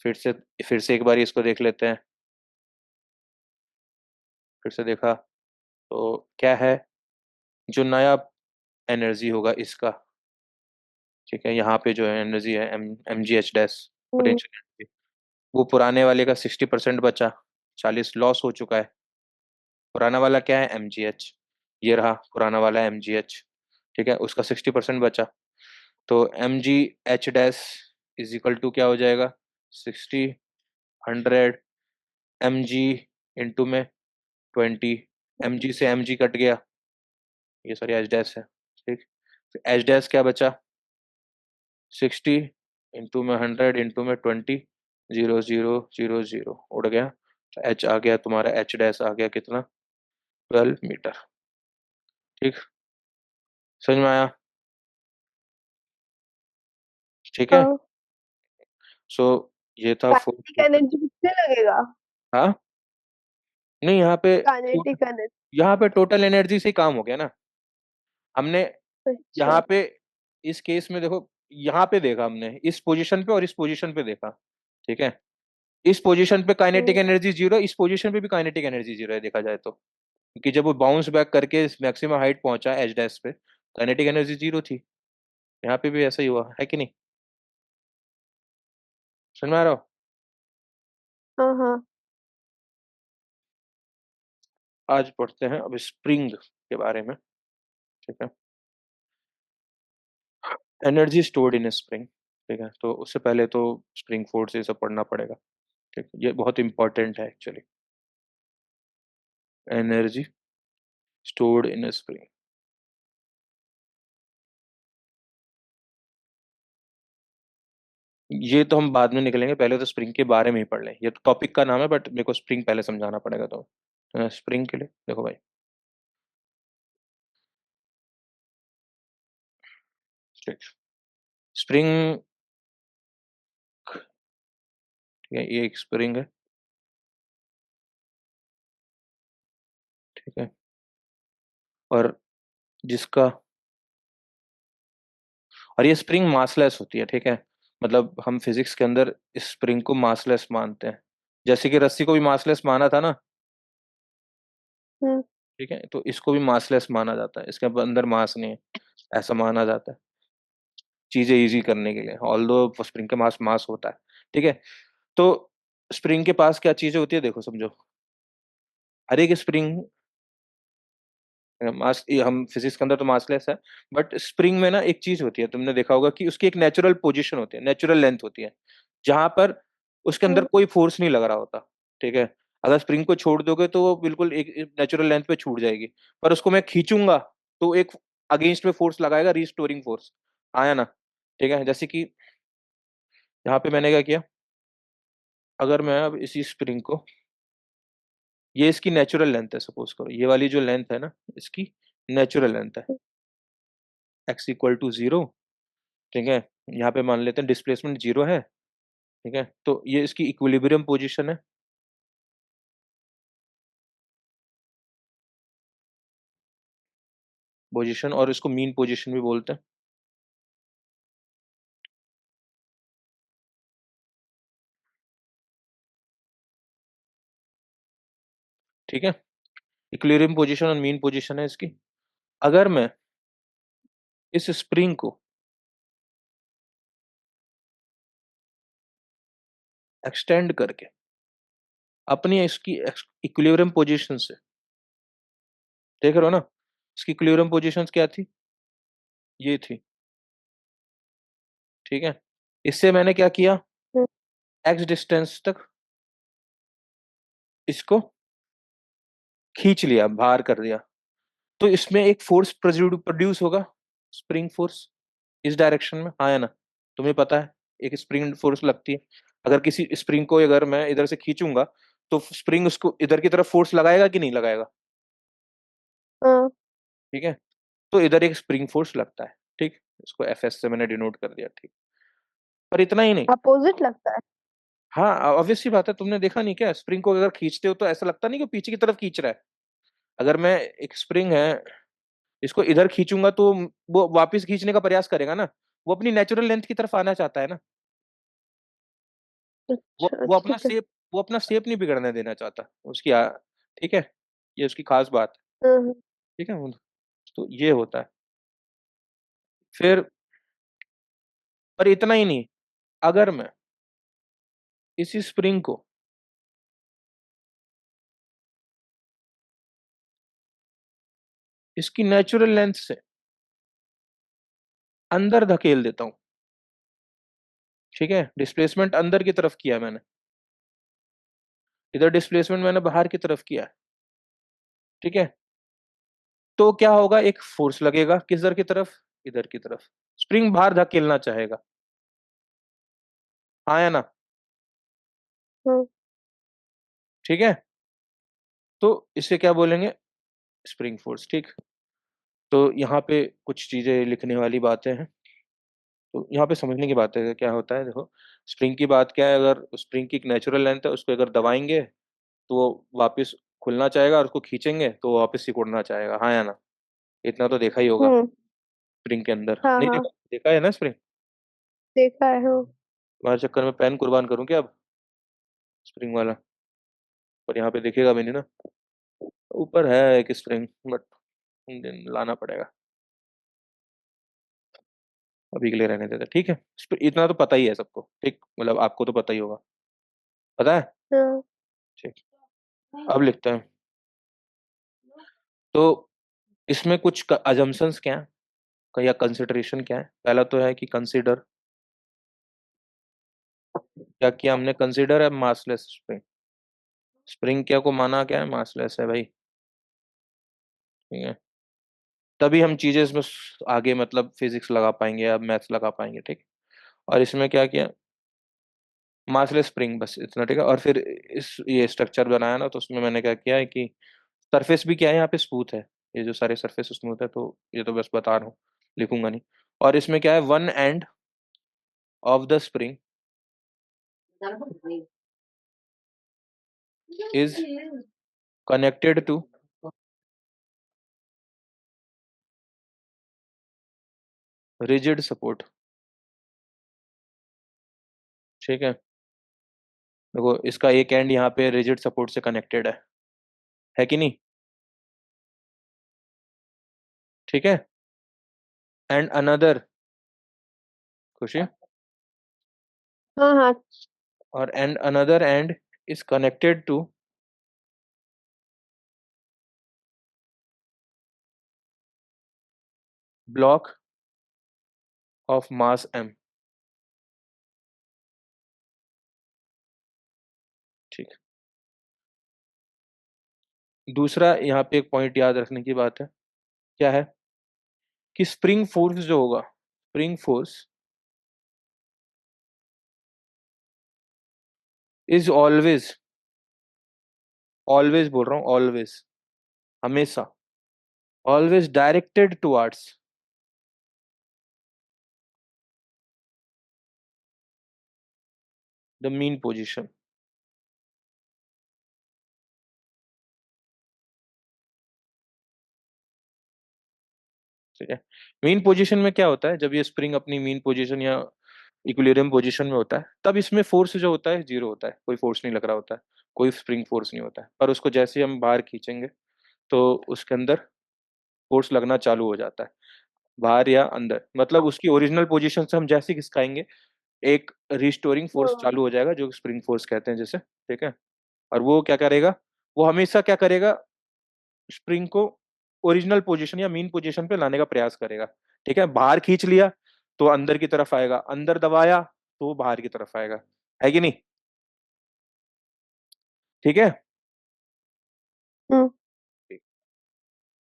फिर से एक बार इसको देख लेते हैं। फिर से देखा तो क्या है? जो नया एनर्जी होगा इसका, ठीक है, यहाँ पे जो है एनर्जी है M M G H dash, hmm potential energy, वो पुराने वाले का 60% बचा, 40 लॉस हो चुका है। पुराना वाला क्या है? M G H. ये रहा पुराना वाला एम जी एच। ठीक है, उसका 60% बचा। तो M G H dash is equal to क्या हो जाएगा? 60, 100, एम जी इंटू में 20। एम जी से एम जी कट गया, ये सॉरी एच डैश है। ठीक, एच डैश क्या बचा? 60 इंटू में 100 इंटू में 20, 0 0 0 0 उड़ गया। तो एच आ गया तुम्हारा, एच डैश आ गया कितना? 12 मीटर। ठीक, समझ में आया? ठीक है। हाँ। सो ये था काइनेटिक फोर्थ। एनर्जी कितने लगेगा? हाँ, नहीं यहाँ पे काइनेटिक एनर्जी। यहाँ पे टोटल एनर्जी से ही काम हो गया ना। हमने अच्छा। यहाँ पे इस केस में देखो, यहाँ पे देखा हमने, इस पोजीशन पे और इस पोजीशन पे देखा। ठीक है, इस पोजीशन पे काइनेटिक हम्म एनर्जी जीरो, इस पोजीशन पे भी काइनेटिक एनर्जी जीरो है देखा जाए तो, क्योंकि जब वो बाउंस बैक करके मैक्सिमम हाइट पहुंचा एच डैश पे, काइनेटिक एनर्जी जीरो थी। यहाँ पे भी ऐसा ही हुआ है कि नहीं? समझ में आ रहा हो? हाँ हाँ। आज पढ़ते हैं अब स्प्रिंग के बारे में। ठीक है, एनर्जी स्टोर्ड इन स्प्रिंग। ठीक है, तो उससे पहले तो स्प्रिंग फोर्स ये सब पढ़ना पड़ेगा। ठीक, ये बहुत इंपॉर्टेंट है actually. Energy stored in spring, ये तो हम बाद में निकलेंगे, पहले तो स्प्रिंग के बारे में ही पढ़ लें। ये तो टॉपिक का नाम है, बट मेरे को स्प्रिंग पहले समझाना पड़ेगा। तो स्प्रिंग के लिए देखो भाई, ठीक, स्प्रिंग, ठीक है, ये एक स्प्रिंग है। ठीक है, और जिसका, और ये स्प्रिंग मासलेस होती है। ठीक है, मतलब हम फिजिक्स के अंदर इस स्प्रिंग को मासलेस मानते हैं, जैसे कि रस्सी को भी मासलेस माना था ना। हम्म ठीक है, तो इसको भी मासलेस माना जाता है, इसके अंदर मास नहीं है, ऐसा माना जाता है चीजें इजी करने के लिए, ऑल्दो स्प्रिंग के पास मास होता है। ठीक है, तो स्प्रिंग के पास क्या चीजें होती है देखो, समझो। हर एक स्प्रिंग, मास, ये हम फिजिक्स के अंदर तो मासलेस है, बट स्प्रिंग में ना एक चीज होती है, तुमने देखा होगा कि उसकी एक नेचुरल पोजीशन होती है, नेचुरल लेंथ होती है, जहां पर उसके अंदर हम्म कोई फोर्स नहीं लग रहा होता। ठीक है, अगर स्प्रिंग को छोड़ दोगे तो वो बिल्कुल एक नेचुरल लेंथ पे छूट जाएगी। पर उसको मैं खींचूंगा तो एक अगेंस्ट में फोर्स लगाएगा, रिस्टोरिंग फोर्स, आया ना? ठीक है, जैसे कि यहाँ पे मैंने क्या किया, अगर मैं अब इसी स्प्रिंग को, ये इसकी नेचुरल लेंथ है, सपोज करो ये वाली जो लेंथ है ना, इसकी नेचुरल लेंथ है, एक्स इक्वल टू 0। ठीक है, यहाँ पे मान लेते हैं डिस्प्लेसमेंट 0 है। ठीक है, तो ये इसकी इक्विलिब्रियम पोजीशन है। पोजीशन, और इसको मीन पोजीशन भी बोलते हैं। ठीक है, इक्विलिब्रियम पोजीशन और मीन पोजीशन है इसकी। अगर मैं इस स्प्रिंग को एक्सटेंड करके अपनी इसकी इक्विलिब्रियम पोजीशन से, देख रहे हो ना, इसकी इक्विलिब्रियम पोजीशंस क्या थी, ये थी। ठीक है, इससे मैंने क्या किया, हम्म, एक्स डिस्टेंस तक इसको खींच लिया, बाहर कर दिया, तो इसमें एक फोर्स प्रोड्यूस होगा, स्प्रिंग फोर्स, इस डायरेक्शन में, हाँ या ना। तुम्हें पता है एक स्प्रिंग फोर्स लगती है, अगर किसी स्प्रिंग को अगर मैं इधर से खींचूंगा तो स्प्रिंग उसको इधर की तरफ फोर्स लगाएगा कि नहीं लगाएगा। हाँ, ठीक है, तो इधर एक स्प्रिंग फोर्स लगता है। ठीक, इसको एफ एस से मैंने डिनोट कर दिया। ठीक, पर इतना ही नहीं। अपोजिट लगता है। हाँ, ऑब्वियस सी बात है, तुमने देखा नहीं क्या, स्प्रिंग को अगर खींचते हो तो ऐसा लगता नहीं कि पीछे की तरफ खींच रहा है। अगर मैं, एक स्प्रिंग है, इसको इधर खींचूंगा तो वो वापस खींचने का प्रयास करेगा ना, वो अपनी नेचुरल लेंथ की तरफ आना चाहता है ना। वो अच्छा, वो अपना ठीक है। शेप वो अपना शेप नहीं बिगड़ने देना चाहता उसकी ठीक है, ये उसकी खास बात है। हाँ, ठीक है, तो ये होता है। फिर, पर इतना ही नहीं, अगर मैं इसी स्प्रिंग को इसकी नेचुरल लेंथ से अंदर धकेल देता हूं, ठीक है, डिस्प्लेसमेंट अंदर की तरफ किया मैंने, इधर डिस्प्लेसमेंट मैंने बाहर की तरफ किया। ठीक है, तो क्या होगा, एक फोर्स लगेगा किधर की तरफ, इधर की तरफ, स्प्रिंग बाहर धकेलना चाहेगा, हाँ या ना। हाँ, ठीक है, तो इसे क्या बोलेंगे, स्प्रिंग फोर्स। ठीक, तो यहाँ पे कुछ चीजें लिखने वाली बातें हैं, तो यहाँ पे समझने की बात है क्या होता है। देखो, स्प्रिंग की बात क्या है, अगर स्प्रिंग की एक नेचुरल लेंथ है, उसको अगर दबाएंगे तो वो वापस खुलना चाहेगा, और उसको खींचेंगे तो वो वापस सिकुड़ना चाहेगा, हाँ या ना। इतना तो देखा ही होगा, हम्म, स्प्रिंग के अंदर हाँ नहीं हाँ, देखा, देखा है ना स्प्रिंग। देखा है, हाँ। तुम्हारे चक्कर में पेन कुर्बान करूँ क्या अब, स्प्रिंग वाला, पर यहाँ पे दिखेगा भी नहीं ना। ऊपर है एक स्प्रिंग, बट लाना पड़ेगा, अभी के लिए रहने देते, ठीक है। इतना तो पता ही है सबको, ठीक, मतलब आपको तो पता ही होगा, पता है। हाँ, ठीक, अब लिखते हैं। तो इसमें कुछ अजम्पशंस क्या है या कंसिडरेशन क्या है। पहला तो है कि कंसीडर, क्या किया हमने, कंसीडर है मासलेस स्प्रिंग, स्प्रिंग क्या को माना क्या है, मासलेस है भाई। ठीक है, तभी हम चीजें इसमें आगे मतलब फिजिक्स लगा पाएंगे या मैथ्स लगा पाएंगे। ठीक, और इसमें क्या किया, मासलेस स्प्रिंग, बस इतना। ठीक है, और फिर इस ये स्ट्रक्चर बनाया ना, तो उसमें मैंने क्या किया है कि सरफेस भी क्या है यहाँ पे, स्मूथ है, ये जो सारे सरफेस स्मूथ है, तो ये तो बस बता रहा हूँ, लिखूंगा नहीं। और इसमें क्या है, one end of the spring is connected to rigid support. ठीक है, देखो इसका एक एंड यहाँ पे रिजिड सपोर्ट से कनेक्टेड है कि नहीं। ठीक है, एंड अनदर, खुशी, हाँ, हाँ, और and another end is connected to block of mass M. ठीक, दूसरा यहाँ पे एक पॉइंट याद रखने की बात है, क्या है, कि स्प्रिंग फोर्स जो होगा, spring force is always, always बोल रहा हूँ, ऑलवेज, हमेशा, always directed towards the mean position. ठीक है। मीन पोजीशन में क्या होता है, जब ये स्प्रिंग अपनी मीन पोजीशन या इक्विलिब्रियम पोजीशन में होता है, तब इसमें फोर्स जो होता है जीरो होता है, कोई फोर्स नहीं लग रहा होता है, कोई स्प्रिंग फोर्स नहीं होता है। पर उसको जैसे ही हम बाहर खींचेंगे तो उसके अंदर फोर्स लगना चालू हो जाता है, बाहर या अंदर, मतलब उसकी ओरिजिनल पोजीशन से हम जैसे ही खिसकाएंगे एक रिस्टोरिंग फोर्स हाँ। चालू हो जाएगा, जो स्प्रिंग फोर्स कहते हैं जैसे। ठीक है। और वो क्या करेगा, वो हमेशा क्या करेगा, स्प्रिंग को ओरिजिनल पोजीशन या मीन पोजीशन पे लाने का प्रयास करेगा। ठीक है। बाहर खींच लिया तो अंदर की तरफ आएगा, अंदर दबाया तो वो बाहर की तरफ आएगा, है कि नहीं? ठीक है। हम्म।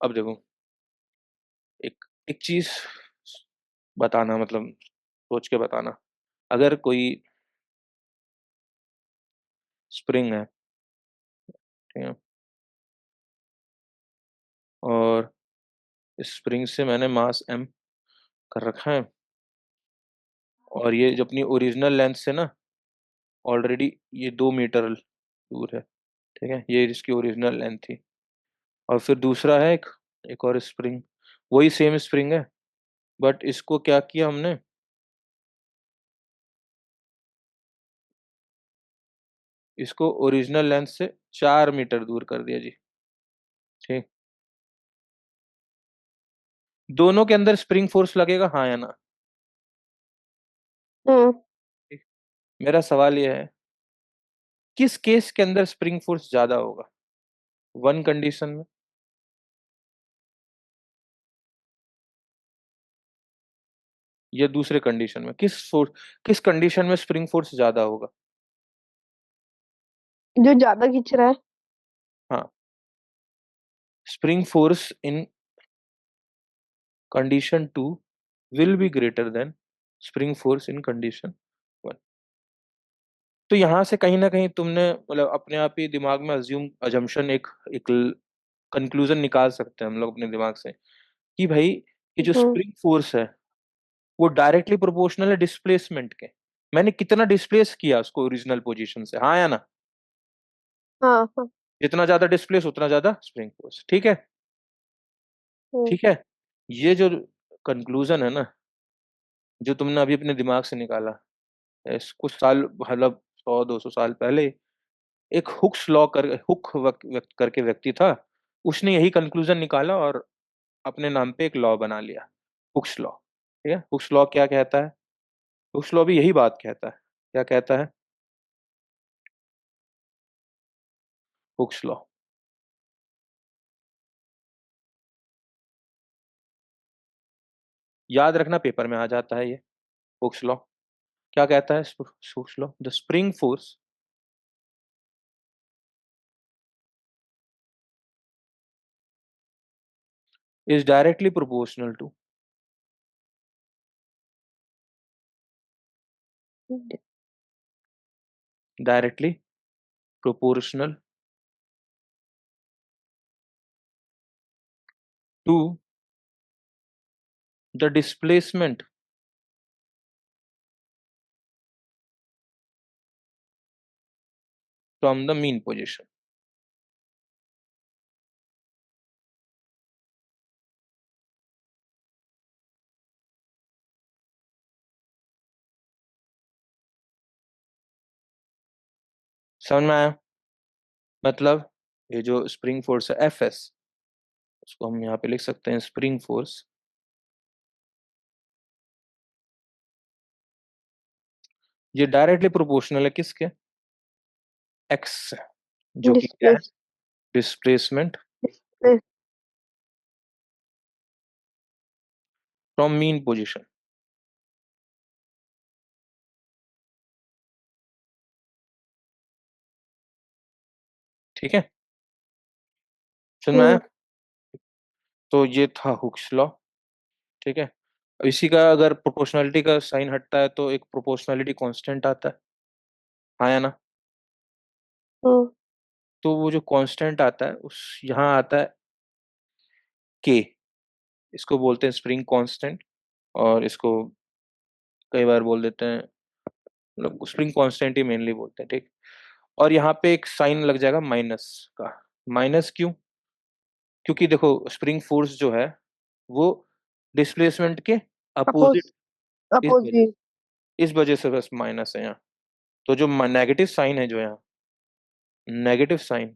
अब देखो, एक एक चीज बताना, मतलब सोच के बताना। अगर कोई स्प्रिंग है, ठीक है, और इस स्प्रिंग से मैंने मास m कर रखा है, और ये जो अपनी ओरिजिनल लेंथ से ना ऑलरेडी ये 2 मीटर दूर है। ठीक है, ये इसकी ओरिजिनल लेंथ थी। और फिर दूसरा है एक एक और स्प्रिंग, वही सेम स्प्रिंग है, बट इसको क्या किया हमने, इसको ओरिजिनल लेंथ से 4 मीटर दूर कर दिया जी। ठीक। दोनों के अंदर स्प्रिंग फोर्स लगेगा, हाँ या ना? हम्म। ठीक। मेरा सवाल यह है, किस केस के अंदर स्प्रिंग फोर्स ज्यादा होगा, वन कंडीशन में या दूसरे कंडीशन में? किस कंडीशन में स्प्रिंग फोर्स ज्यादा होगा? जो ज्यादा खींच रहा है। हाँ, spring force in condition two will be greater than spring force in condition one. तो यहां से कहीं ना कहीं तुमने मतलब अपने आप ही दिमाग में अजम्पशन, एक एक कंक्लूजन निकाल सकते हैं हम लोग अपने दिमाग से, कि भाई ये जो हम्म। स्प्रिंग फोर्स है वो डायरेक्टली प्रोपोर्शनल है डिस्प्लेसमेंट के। मैंने कितना डिस्प्लेस किया उसको ओरिजिनल पोजीशन से, हाँ या ना? हाँ हाँ। जितना ज्यादा डिस्प्लेस उतना ज्यादा स्प्रिंग फोर्स। ठीक है। हम्म। ठीक है। ये जो कंक्लूजन है ना, जो तुमने अभी अपने दिमाग से निकाला, कुछ साल मतलब 100-200 साल पहले एक हुक व्यक्त करके व्यक्ति था, उसने यही कंक्लूजन निकाला और अपने नाम पे एक लॉ बना लिया, हुक्स लॉ। ठीक है। हुक्स लॉ क्या कहता है? हुक्स लॉ भी यही बात कहता है। क्या कहता है हुक्स लॉ? याद रखना, पेपर में आ जाता है ये हुक्स लॉ। क्या कहता है Hooke's law? The spring force is directly proportional to directly proportional to the displacement from the mean position। समझ में आया? मतलब ये जो स्प्रिंग फोर्स है एफ एस, उसको हम यहाँ पे लिख सकते हैं स्प्रिंग फोर्स, ये डायरेक्टली प्रोपोर्शनल है किसके, एक्स से, जो कि क्या है, displace. Displacement displace. From mean position. ठीक है। समझ में आया? हम्म। तो ये था हुक्स लॉ। ठीक है। इसी का अगर प्रोपोर्शनलिटी का साइन हटता है तो एक प्रोपोर्शनलिटी कांस्टेंट आता है, हाँ या ना? हम्म। तो वो जो कांस्टेंट आता है उस यहाँ आता है के, इसको बोलते हैं स्प्रिंग कांस्टेंट, और इसको कई बार बोल देते हैं, मतलब स्प्रिंग कांस्टेंट ही मेनली बोलते हैं। ठीक। और यहाँ पे एक साइन लग जाएगा माइनस का। माइनस क्यों? क्योंकि देखो स्प्रिंग फोर्स जो है वो डिस्प्लेसमेंट के अपोज अपोजिट। इस वजह अपोजिट। से इस वजह से बस माइनस है यहाँ। तो जो नेगेटिव साइन है, जो यहाँ नेगेटिव साइन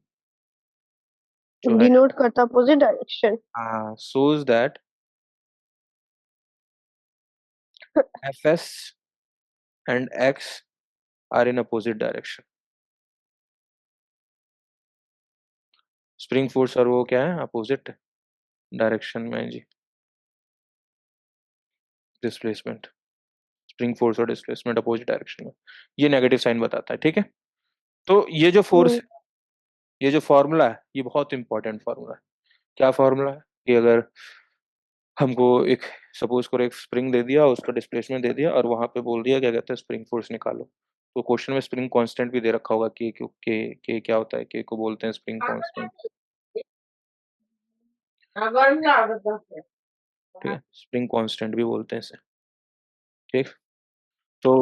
जो है, डिनोट करता अपोजिट डायरेक्शन। हाँ, shows that Fs and X are in opposite direction। Spring force और वो क्या है, अपोजिट डायरेक्शन में है जी। डिस्प्लेसमेंट, स्प्रिंग फोर्स और डिस्प्लेसमेंट अपोजिट डायरेक्शन में, ये नेगेटिव साइन बताता है, ठीक है। तो ये जो फोर्स हम्म। है, ये जो फॉर्मूला है, ये बहुत इंपॉर्टेंट फॉर्मूला है। क्या फॉर्मूला है कि अगर हमको एक, सपोज करो एक स्प्रिंग दे दिया, उसका डिस्प्लेसमेंट दे दिया, और वहां पे बोल दिया क्या कहते हैं, स्प्रिंग फोर्स निकालो। तो क्वेश्चन में स्प्रिंग कांस्टेंट भी दे रखा होगा, के क्या होता है, के को बोलते हैं स्प्रिंग कांस्टेंट। ठीक है, स्प्रिंग कांस्टेंट भी बोलते हैं इसे। ठीक। तो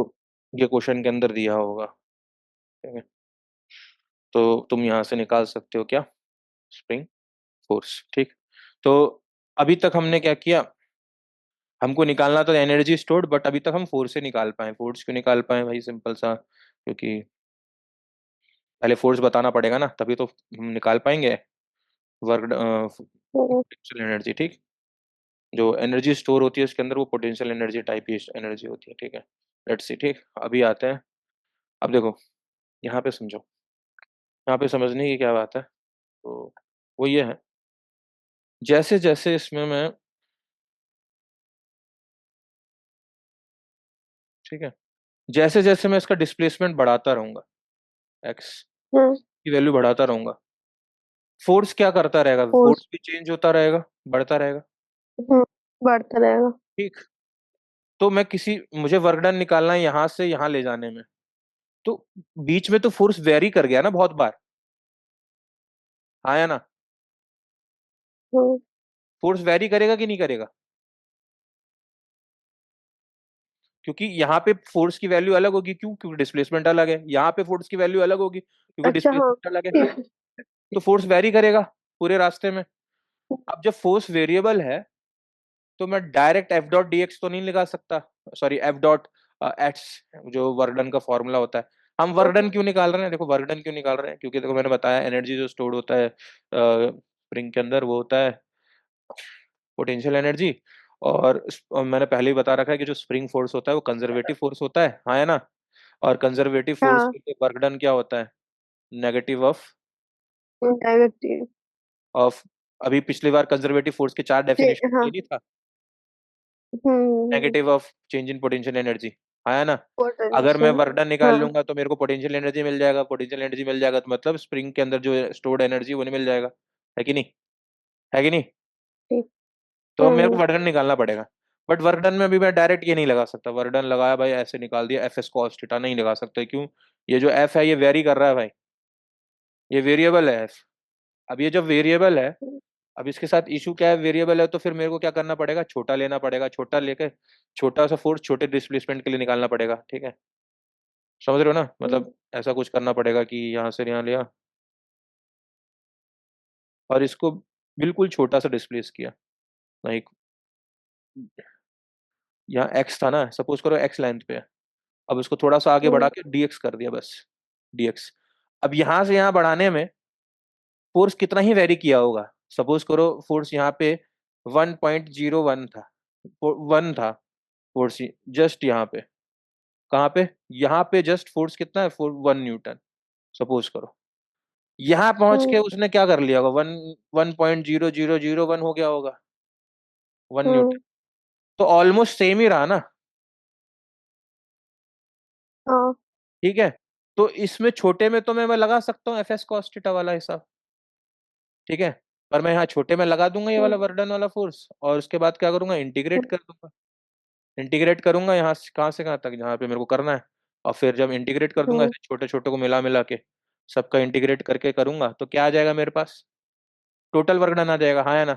ये क्वेश्चन के अंदर दिया होगा। ठीक है। तो तुम यहाँ से निकाल सकते हो क्या, स्प्रिंग फोर्स। ठीक। तो अभी तक हमने क्या किया, हमको निकालना तो एनर्जी स्टोर्ड, बट अभी तक हम फोर्स से निकाल पाए। फोर्स क्यों निकाल पाए भाई, सिंपल सा, क्योंकि पहले फोर्स बताना पड़ेगा ना, तभी तो हम निकाल पाएंगे वर्क, हम्म। Potential energy. ठीक। जो एनर्जी स्टोर होती है उसके अंदर, वो पोटेंशियल एनर्जी टाइप की एनर्जी होती है। ठीक है। Let's see. ठीक, अभी आते हैं। अब देखो, यहाँ पे समझो, यहाँ पे समझने की क्या बात है, तो वो ये है, जैसे जैसे इसमें मैं, ठीक है, जैसे जैसे मैं इसका डिस्प्लेसमेंट बढ़ाता रहूंगा, एक्स हम्म। की वैल्यू बढ़ाता रहूंगा, फोर्स क्या करता रहेगा, फोर्स। फोर्स भी चेंज होता रहेगा, बढ़ता रहेगा। हम्म। बढ़ता रहेगा। ठीक। तो मैं किसी, मुझे वर्क डन निकालना है यहाँ से यहाँ ले जाने में, तो बीच में तो फोर्स वेरी कर गया ना बहुत बार, हाँ या ना। हम्म। फोर्स वेरी करेगा कि नहीं करेगा, क्योंकि यहाँ पे फोर्स की वैल्यू अलग होगी, क्यों, क्योंकि डिस्प्लेसमेंट अलग है। यहाँ पे फोर्स की वैल्यू अलग होगी क्योंकि अच्छा हाँ। डिस्प्लेसमेंट अलग है। तो फोर्स वेरी करेगा पूरे रास्ते में। अब जब फोर्स वेरिएबल है, तो मैं direct F dot D x तो नहीं लगा सकता, सॉरी एफ डॉट एक्स, जो वर्क डन का फॉर्मूला होता है। हम वर्क डन क्यों निकाल रहे हैं, देखो वर्क डन क्यों निकाल रहे हैं, क्योंकि देखो मैंने बताया, एनर्जी जो स्टोर्ड होता है स्प्रिंग के अंदर, वो होता है पोटेंशियल एनर्जी। और मैंने पहले ही बता रखा है कि जो स्प्रिंग फोर्स होता है वो कंजर्वेटिव फोर्स होता है, हाँ है ना। और कंजर्वेटिव फोर्स हाँ। के लिए वर्क डन क्या होता है, नेगेटिव ऑफ डायरेक्टिव। ऑफ अभी पिछली बार कंजर्वेटिव फोर्स के चार डेफिनेशन हाँ। ये नहीं था, hmm. Negative of change in potential energy, हाँ है ना। अगर मैं पोटेंशियल। वर्क डन निकाल हाँ। लूंगा तो मेरे को पोटेंशियल एनर्जी मिल जाएगा, पोटेंशियल एनर्जी मिल जाएगा तो मतलब स्प्रिंग के अंदर जो स्टोर्ड एनर्जी वो नहीं मिल जाएगा, है कि नहीं, है कि नहीं। ठीक। तो मेरे को हम्म। वर्क डन निकालना पड़ेगा। बट वर्क डन में अभी मैं डायरेक्ट ये नहीं लगा सकता, वर्क डन लगाया भाई ऐसे निकाल दिया, एफ एस कॉस थीटा नहीं लगा सकते, क्यों, ये जो एफ है ये वेरी कर रहा है भाई, ये वेरिएबल है एफ। अब ये जब वेरिएबल है, अब इसके साथ इशू क्या है, वेरिएबल है, तो फिर मेरे को क्या करना पड़ेगा, छोटा लेना पड़ेगा, छोटा लेके छोटा सा फोर्स छोटे डिस्प्लेसमेंट के लिए निकालना पड़ेगा। ठीक है, समझ रहे हो ना, मतलब ऐसा कुछ करना पड़ेगा कि यहाँ से यहाँ लिया और इसको बिल्कुल छोटा सा डिस्प्लेस किया, लाइक यहाँ एक्स था ना, सपोज करो एक्स लेंथ पे है, अब उसको थोड़ा सा आगे बढ़ा के डीएक्स कर दिया बस, डीएक्स। अब यहाँ से यहाँ बढ़ाने में फोर्स कितना ही वेरी किया होगा, सपोज करो फोर्स यहाँ पे 1.01 था, 1 था फोर्स, जस्ट यहाँ पे, कहाँ पे, यहाँ पे जस्ट फोर्स कितना है, 1 न्यूटन, सपोज करो। यहाँ पहुंच के उसने क्या कर लिया होगा, 1.0001 हो गया होगा, 1 न्यूटन। तो ऑलमोस्ट सेम ही रहा ना। हाँ। ठीक है। तो इसमें छोटे में तो मैं लगा सकता हूँ एफ एस कॉस थीटा वाला हिसाब, ठीक है। पर मैं यहाँ छोटे में लगा दूंगा ये वाला वर्डन वाला फोर्स, और उसके बाद क्या करूंगा, इंटीग्रेट कर दूंगा। इंटीग्रेट करूंगा यहाँ से कहाँ तक, जहाँ पे मेरे को करना है। और फिर जब इंटीग्रेट कर दूंगा ऐसे छोटे छोटे को मिला मिला के, सबका इंटीग्रेट करके करूंगा, तो क्या आ जाएगा मेरे पास, टोटल वर्क डन आ जाएगा, हाँ है ना।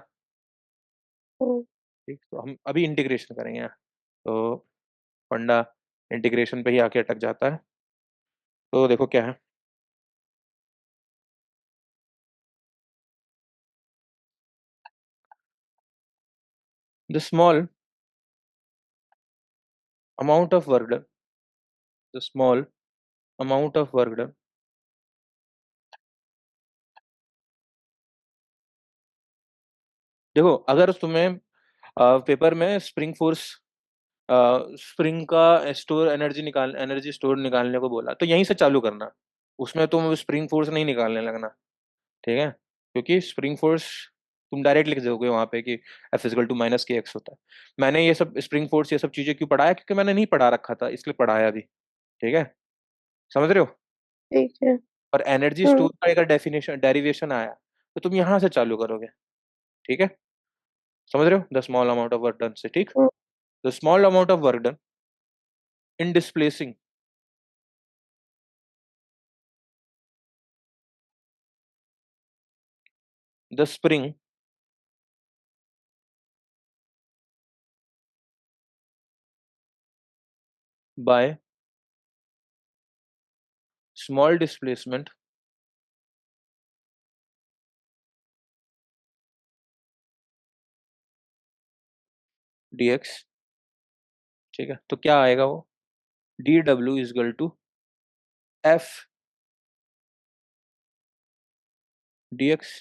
ठीक, तो हम अभी इंटीग्रेशन करेंगे यहाँ। तो फंडा इंटीग्रेशन पे ही आके अटक जाता है। तो देखो क्या है, the small amount of work done, the small amount of work done, देखो अगर तुम्हें पेपर में स्प्रिंग फोर्स, स्प्रिंग का स्टोर एनर्जी स्टोर निकालने को बोला तो यहीं से चालू करना, उसमें तुम स्प्रिंग फोर्स नहीं निकालने लगना, ठीक है, क्योंकि स्प्रिंग फोर्स तुम डायरेक्ट लिख दोगे वहां पे कि F इजिकल टू माइनस के एक्स होता है। मैंने ये सब स्प्रिंग फोर्स ये सब चीजें क्यों पढ़ाया, क्योंकि मैंने नहीं पढ़ा रखा था इसलिए पढ़ाया भी, ठीक है, समझ रहे हो। ठीक है। और एनर्जी हम्म। स्टोर का अगर डेफिनेशन डेरिवेशन आया तो तुम यहां से चालू करोगे, ठीक है, समझ रहे हो, the small amount of work done से, ठीक, hmm. The small amount of work done in displacing the spring by small displacement dx, ठीक है, तो क्या आएगा वो, dw is equal to f dx,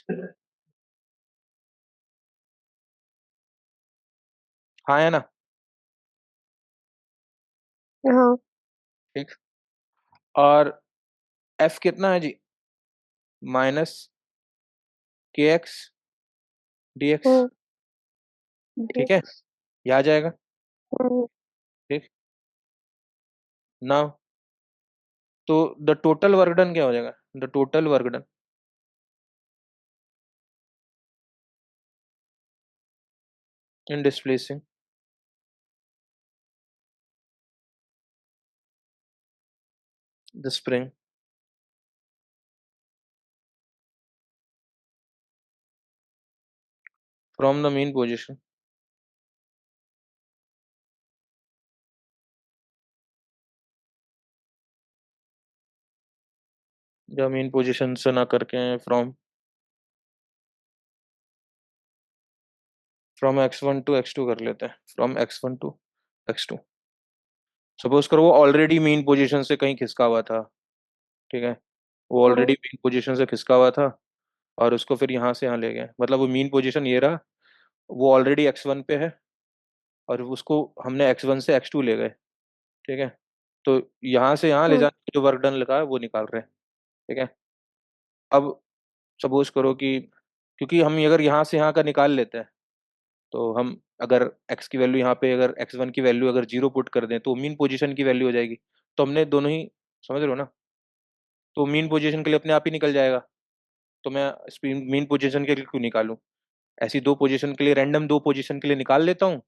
हाँ है ना, हाँ। ठीक, और f कितना है जी, माइनस के एक्स डी एक्स, हम्म। ठीक है, dx। ये आ जाएगा, हम्म। ठीक, ना, तो द टोटल वर्क डन क्या हो जाएगा, the total work done in displacing the spring from the main position या मेन पोजिशन से ना करके from from x1 to x2 कर लेते हैं, from x1 to x2, suppose करो वो ऑलरेडी मेन पोजीशन से कहीं खिसका हुआ था, ठीक है, वो ऑलरेडी हम्म। मेन पोजीशन से खिसका हुआ था और उसको फिर यहाँ से यहाँ ले गए, मतलब वो मेन पोजीशन ये रहा, वो ऑलरेडी x1 पे है और उसको हमने x1 से x2 ले गए, ठीक है, तो यहाँ से यहाँ ले हम्म। जाने का जो वर्क डन लगा है वो निकाल रहे हैं, ठीक है। अब सपोज करो कि क्योंकि हम अगर यहाँ से यहाँ का निकाल लेते हैं तो हम अगर x की वैल्यू यहाँ पे अगर x1 की वैल्यू अगर 0 पुट कर दें तो मीन पोजीशन की वैल्यू हो जाएगी, तो हमने दोनों ही, समझ रहे हो ना, तो मीन पोजीशन के लिए अपने आप ही निकल जाएगा, तो मैं मीन पोजीशन के लिए क्यों निकालूं, ऐसी दो पोजीशन के लिए रैंडम दो पोजीशन के लिए निकाल लेता हूँ,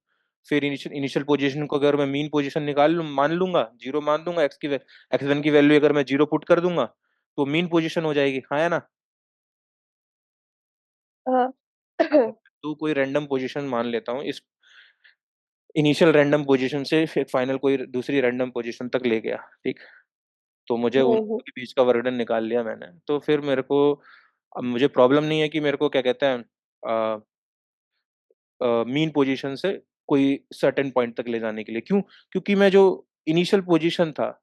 फिर इनिशियल इनिशियल पोजीशन को अगर मैं मीन पोजीशन निकाल लूँ मान लूंगा, जीरो मान दूंगा, एक्स वन की वैल्यू अगर मैं जीरो पुट कर दूंगा तो मीन पोजीशन हो जाएगी, हाँ है ना। हाँ। अगर मैं दो कोई रैंडम पोजीशन मान लेता हूँ, इस इनिशियल रैंडम पोजीशन से फिर फाइनल कोई दूसरी रैंडम पोजीशन तक ले गया, ठीक, तो मुझे उन हम्म। दोनों के बीच का वर्कडन निकाल लिया मैंने, तो फिर मेरे को अब मुझे प्रॉब्लम नहीं है कि मेरे को क्या कहते हैं मीन पोजीशन से कोई सर्टेन पॉइंट तक ले जाने के लिए, क्यों, क्योंकि मैं जो इनिशियल पोजीशन था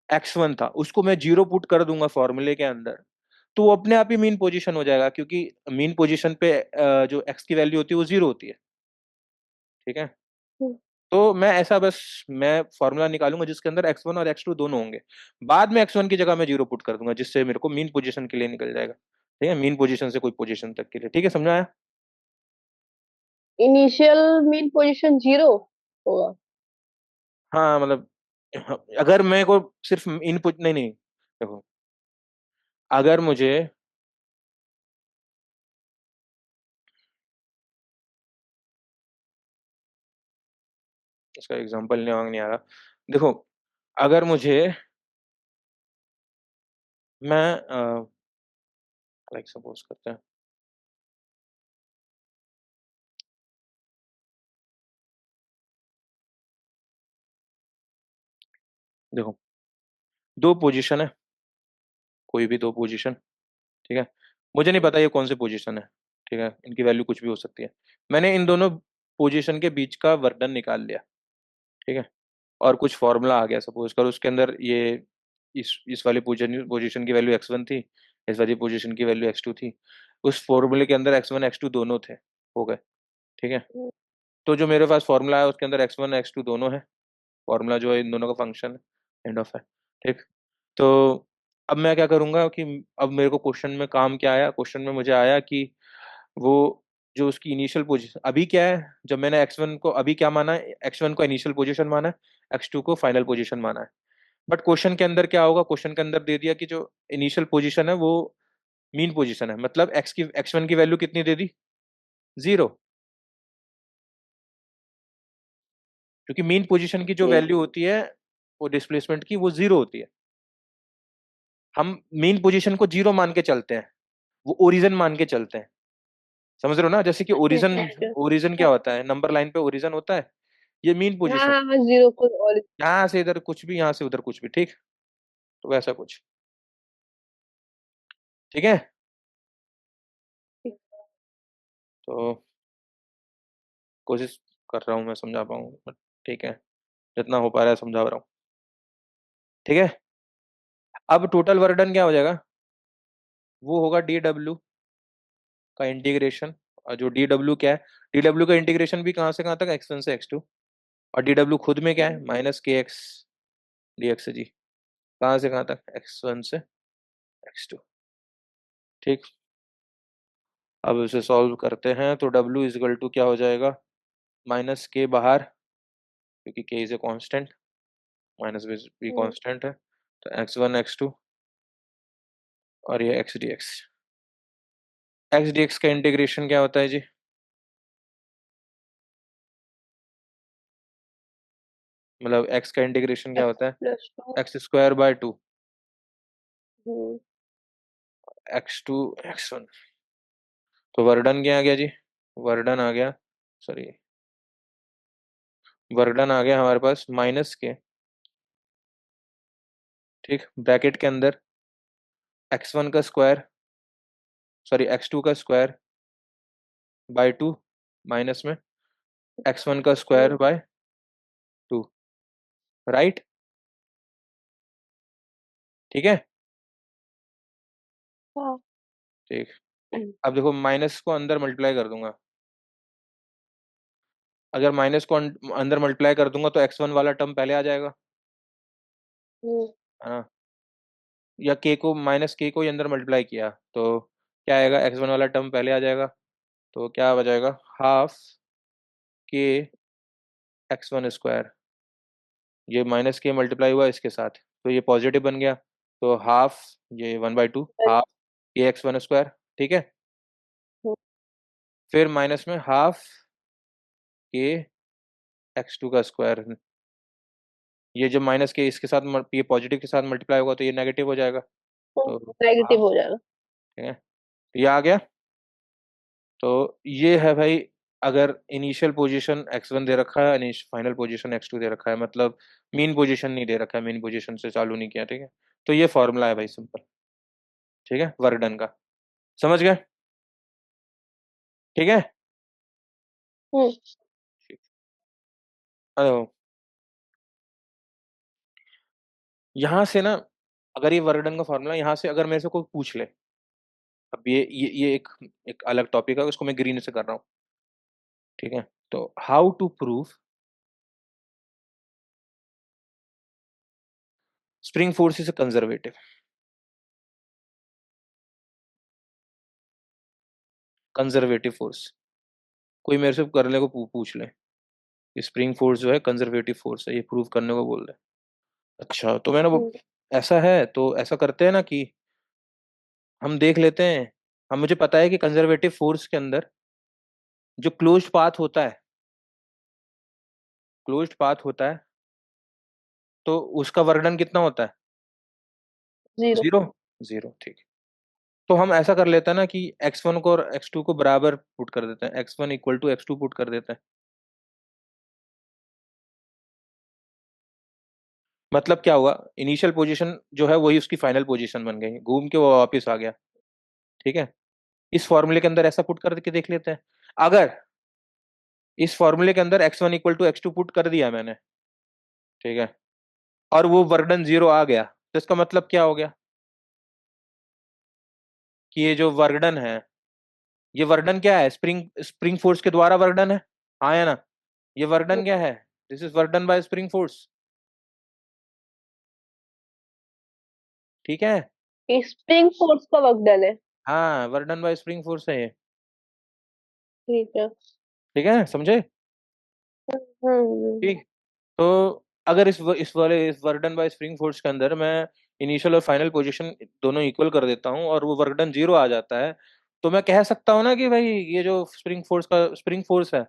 x1 था उसको मैं जीरो पुट कर दूंगा फॉर्मूले के अंदर, तो वो अपने आप ही मीन पोजीशन हो जाएगा, क्योंकि मीन पोजीशन पे जो x की वैल्यू होती है वो जीरो होती है, ठीक है, हम्म। तो मैं ऐसा बस मैं फॉर्मूला निकालूंगा जिसके अंदर x1 और x2 दोनों होंगे, बाद में x1 की जगह मैं जीरो पुट कर दूंगा जिससे मेरे को मीन पोजीशन के लिए निकल जाएगा, ठीक है, मीन पोजीशन से कोई पोजीशन तक के लिए, ठीक है, समझ में आया। इनिशियल मीन पोजीशन 0 होगा। हाँ मतलब अगर मेरे को सिर्फ इनपुट नहीं नहीं, देखो अगर मुझे इसका एग्जांपल नहीं आ रहा, देखो अगर मुझे मैं लाइक सपोज करते हैं, देखो दो पोजीशन है, कोई भी दो पोजीशन, ठीक है, मुझे नहीं पता ये कौन सी पोजीशन है, ठीक है, इनकी वैल्यू कुछ भी हो सकती है, मैंने इन दोनों पोजीशन के बीच का वर्क डन निकाल लिया, ठीक है, और कुछ फॉर्मूला आ गया सपोज कर, उसके अंदर ये इस वाली पोजीशन की वैल्यू x1 थी, इस वाली पोजीशन की वैल्यू x2 थी, उस फॉर्मूले के अंदर x1 x2 दोनों थे, हो गए, ठीक है। हम्म, तो जो मेरे पास फॉर्मूला है उसके अंदर x1 x2 दोनों है, फॉर्मूला जो है इन दोनों का फंक्शन है, एंड ऑफ है, ठीक। तो अब मैं क्या करूंगा कि अब मेरे को क्वेश्चन में काम क्या आया, क्वेश्चन में मुझे आया कि वो जो उसकी इनिशियल पोजीशन अभी क्या है, जब मैंने x1 को अभी क्या माना है, x1 को इनिशियल पोजीशन माना है, x2 को फाइनल पोजीशन माना है। बट क्वेश्चन के अंदर क्या होगा, क्वेश्चन के अंदर दे दिया कि जो इनिशियल पोजीशन है वो मीन पोजीशन है, मतलब x1 की वैल्यू कितनी दे दी, 0, क्योंकि मीन पोजीशन की जो ठीक। वैल्यू होती है वो डिस्प्लेसमेंट की वो 0 होती है। हम मीन पोजीशन को 0 मान के चलते हैं, वो ओरिजिन मान के चलते हैं, समझ रहे हो ना, जैसे कि ओरिजिन, ठीक है। ओरिजिन क्या होता है, नंबर लाइन पे ओरिजिन होता है, ये मीन हाँ पोजीशन, हाँ हाँ, जीरो को और। यहाँ से इधर कुछ भी, यहाँ से उधर कुछ भी, ठीक। तो वैसा कुछ, ठीक है। तो कोशिश कर रहा हूँ मैं समझा पाऊँ, ठीक है, जितना हो पा रहा है समझा रहा हूँ, ठीक है। अब टोटल वर्क डन क्या हो जाएगा, वो होगा डी डब्ल्यू का इंटीग्रेशन, और जो डी डब्ल्यू क्या है, डी डब्ल्यू का इंटीग्रेशन भी कहाँ से कहाँ तक, x1 से x2, और डी डब्ल्यू खुद में क्या है, माइनस के एक्स डी एक्स जी, कहाँ से कहाँ तक, x1 से x2, ठीक। अब इसे सॉल्व करते हैं तो W इजगल टू क्या हो जाएगा, माइनस के बाहर, क्योंकि के इज ए कॉन्स्टेंट, माइनस भी कॉन्स्टेंट है, तो x1 x2 और ये एक्स डी एक्स का इंटीग्रेशन क्या होता है जी, मतलब x का इंटीग्रेशन क्या एक्स होता है, प्लस टू। x² बाय 2, हम्म। x2 x1, तो वर्डन क्या आ गया जी, वर्डन आ गया, सॉरी, वर्डन आ गया हमारे पास माइनस के, ठीक, ब्रैकेट के अंदर x1 का स्क्वायर, सॉरी x2 का स्क्वायर बाय 2, माइनस में x1 का स्क्वायर बाय 2, राइट, ठीक है, हाँ। ठीक। अब देखो माइनस को अंदर मल्टीप्लाई कर दूंगा, अगर माइनस को अंदर मल्टीप्लाई कर दूंगा तो x1 वाला टर्म पहले आ जाएगा, हम्म। है ना, या के को, माइनस के को ही अंदर मल्टीप्लाई किया तो क्या आएगा, x1 वाला टर्म पहले आ जाएगा, तो क्या आ जाएगा, हाफ के x1 स्क्वायर, ये माइनस के मल्टीप्लाई हुआ इसके साथ, तो ये पॉजिटिव बन गया, तो हाफ, ये 1/2, हाफ के x1 स्क्वायर, ठीक है, फिर माइनस में हाफ के x2 का स्क्वायर, ये जब माइनस के इसके साथ ये पॉजिटिव के साथ मल्टीप्लाई होगा तो ये नेगेटिव हो जाएगा, तो नेगेटिव हाफ, हो जाएगा। ठीक है, ये आ गया। तो ये है भाई, अगर इनिशियल पोजीशन x1 दे रखा है, फाइनल पोजीशन x2 दे रखा है, मतलब मीन पोजीशन नहीं दे रखा है, मीन पोजीशन से चालू नहीं किया, ठीक है, तो ये फॉर्मूला है भाई, सिंपल, ठीक है, वर्क डन का, समझ गए, ठीक है। हम्म। ठीक। हेलो, यहाँ से ना, अगर ये वर्क डन का फॉर्मूला यहाँ से अगर मेरे से कोई पूछ ले, अब ये एक एक अलग टॉपिक है, उसको मैं ग्रीन से कर रहा हूँ, ठीक है, तो how to prove spring force is conservative, conservative force, कोई मेरे से करने को पूछ ले, स्प्रिंग फोर्स जो है कंजर्वेटिव फोर्स है, ये प्रूव करने को बोल रहे हैं। अच्छा, तो मैंने वो, हम्म। ऐसा है तो ऐसा करते हैं ना कि हम देख लेते हैं, हम, मुझे पता है कि कंजर्वेटिव फोर्स के अंदर जो क्लोज्ड पाथ होता है, क्लोज्ड पाथ होता है, तो उसका वर्णन कितना होता है, जीरो। 0, 0, ठीक। तो हम ऐसा कर लेते हैं ना कि x1 को और x2 को बराबर पुट कर देते हैं, x1 equal to x2 put कर देते हैं, मतलब क्या हुआ, इनिशियल पोजीशन जो है वही उसकी फाइनल पोजीशन बन गई, घूम के वो वापस आ गया, ठीक है। इस फॉर्मूले के अंदर ऐसा पुट करके देख लेते हैं, अगर इस फॉर्मूले के अंदर x1 equal to x2 put कर दिया मैंने, ठीक है, और वो वर्कडन जीरो आ गया, तो इसका मतलब क्या हो गया कि ये जो वर्कडन है, ये वर्कडन क्या है, स्प्रिंग स्प्रिंग फोर्स के द्वारा वर्कडन है, हाँ या ना, ये वर्कडन क्या है, this is work done bye spring force, ठीक है, स्प्रिंग फोर्स का वर्क डन है। हाँ वर्कडन बाय स्प्रिंग फोर्स है ये, ठीक है। ठीक है समझे, हम्म। ठीक। तो अगर इस वर्कडन बाय स्प्रिंग फोर्स के अंदर मैं इनिशियल और फाइनल पोजीशन दोनों इक्वल कर देता हूँ और वो वर्कडन जीरो आ जाता है, तो मैं कह सकता हूँ ना कि भाई ये जो स्प्रिंग फोर्स है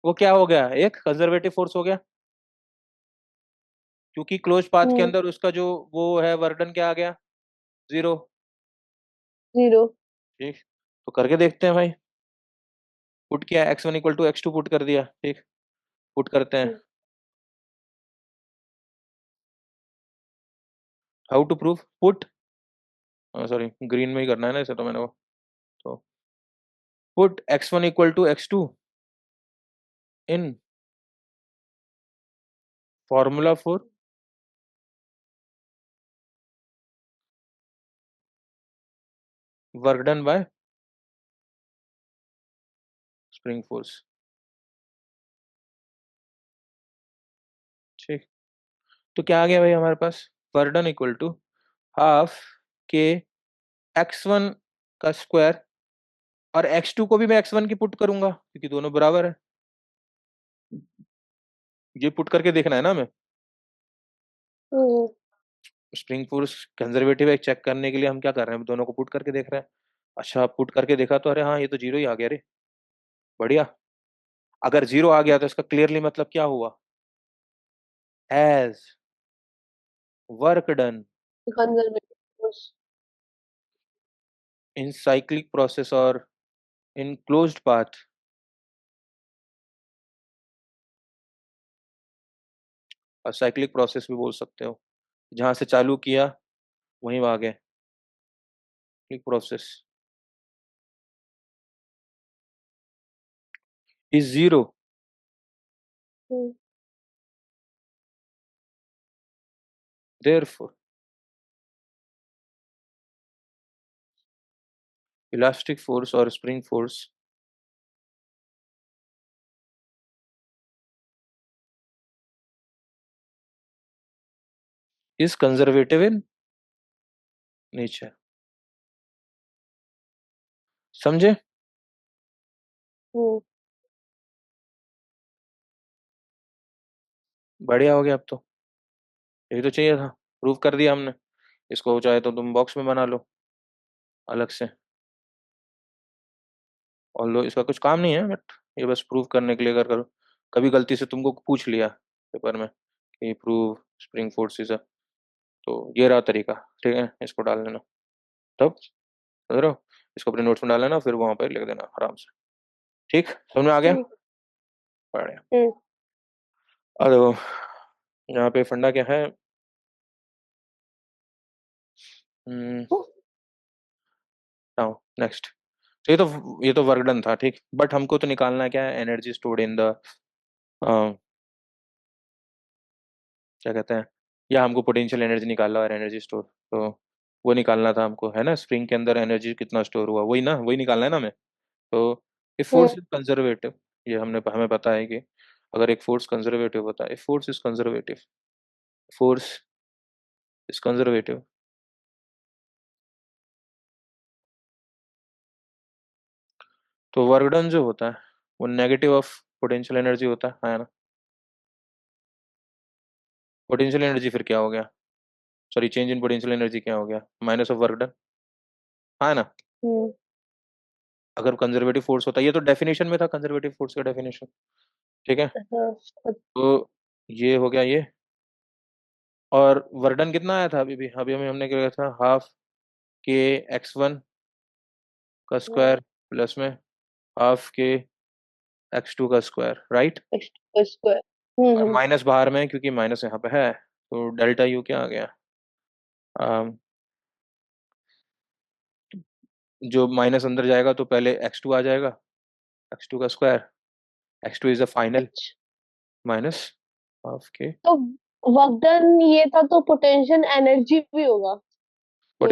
वो क्या हो गया, एक कंजर्वेटिव फोर्स हो गया, क्योंकि क्लोज पाथ के हम्म। अंदर उसका जो वो है वर्कडन क्या आ गया, जीरो, जीरो। ठीक। तो करके देखते हैं भाई, पुट किया x1 equal to x2 put कर दिया, ठीक, पुट करते हैं, how to prove put, sorry green में ही करना है ना इसे तो मैंने वो, तो put x1 equal to x2 in formula for work done by spring force, ठीक। तो क्या आ गया भाई हमारे पास, work done equal to half के x1 का स्क्वायर, और x2 को भी मैं x1 की पुट करूंगा क्योंकि दोनों बराबर है, ये पुट करके देखना है ना हमें, हम्म। स्प्रिंग फोर्स कंजर्वेटिव है चेक करने के लिए हम क्या कर रहे हैं, दोनों को पुट करके देख रहे हैं, अच्छा पुट करके देखा तो अरे हाँ ये तो जीरो ही आ गया रे, बढ़िया, अगर जीरो आ गया तो इसका क्लियरली मतलब क्या हुआ, as work done conservative force. In cyclic process और इन क्लोज्ड पाथ, और साइक्लिक प्रोसेस भी बोल सकते हो, जहां से चालू किया वहीं आ गए, cyclic process is zero, hmm. Therefore elastic force और spring force is conservative in nature, समझे, हम्म। बढ़िया हो गया अब तो, यही तो चाहिए था, प्रूव कर दिया हमने, इसको चाहे तो तुम बॉक्स में बना लो अलग से, और लो इसका कुछ काम नहीं है, बट ये बस प्रूव करने के लिए अगर करो, कभी गलती से तुमको पूछ लिया पेपर में कि प्रूव स्प्रिंग फोर्स इज, तो ये रहा तरीका, ठीक है, इसको डाल लेना, तब समझ रहे हो, इसको अपने नोट्स में डाल लेना, फिर वहां पर लिख देना आराम से, ठीक, समझ में आ गया, ठीक। बढ़िया। हम्म। अब देखो यहाँ पे फंडा क्या है, नेक्स्ट, तो ये तो वर्क डन था, ठीक, बट हमको तो निकालना क्या है, एनर्जी स्टोर्ड इन द, क्या कहते हैं, या हमको पोटेंशियल एनर्जी निकालना और एनर्जी स्टोर, तो वो निकालना था हमको, है ना, स्प्रिंग के अंदर एनर्जी कितना स्टोर हुआ, वही ना, वही निकालना है ना हमें, तो if force hmm. Is conservative, ये हमें पता है कि अगर एक फोर्स कंजर्वेटिव होता है, if force is conservative, force is conservative, तो वर्क डन जो होता है वो नेगेटिव ऑफ पोटेंशियल एनर्जी होता है ना, पोटेंशियल एनर्जी फिर क्या हो गया, sorry change in potential energy क्या हो गया, माइनस ऑफ वर्क डन, है ना, हम्म। अगर कंजर्वेटिव फोर्स होता, ये तो डेफिनेशन में था कंजर्वेटिव फोर्स का डेफिनेशन, ठीक है, हाँ। तो ये हो गया ये, और वर्डन कितना आया था अभी हमें हमने क्या किया था, हाफ के x1 का स्क्वायर प्लस में हाफ के x2 का स्क्वायर, राइट, स्क्वायर। और हम्म। माइनस बाहर में है, क्योंकि माइनस यहाँ पे है, तो डेल्टा यू क्या आ गया, अम, जो माइनस अंदर जाएगा तो पहले x2 आ जाएगा, x2 का square x2 is the final अच्छा, माइनस हाफ के। तो वर्क डन ये था, तो पोटेंशियल एनर्जी भी होगा, ये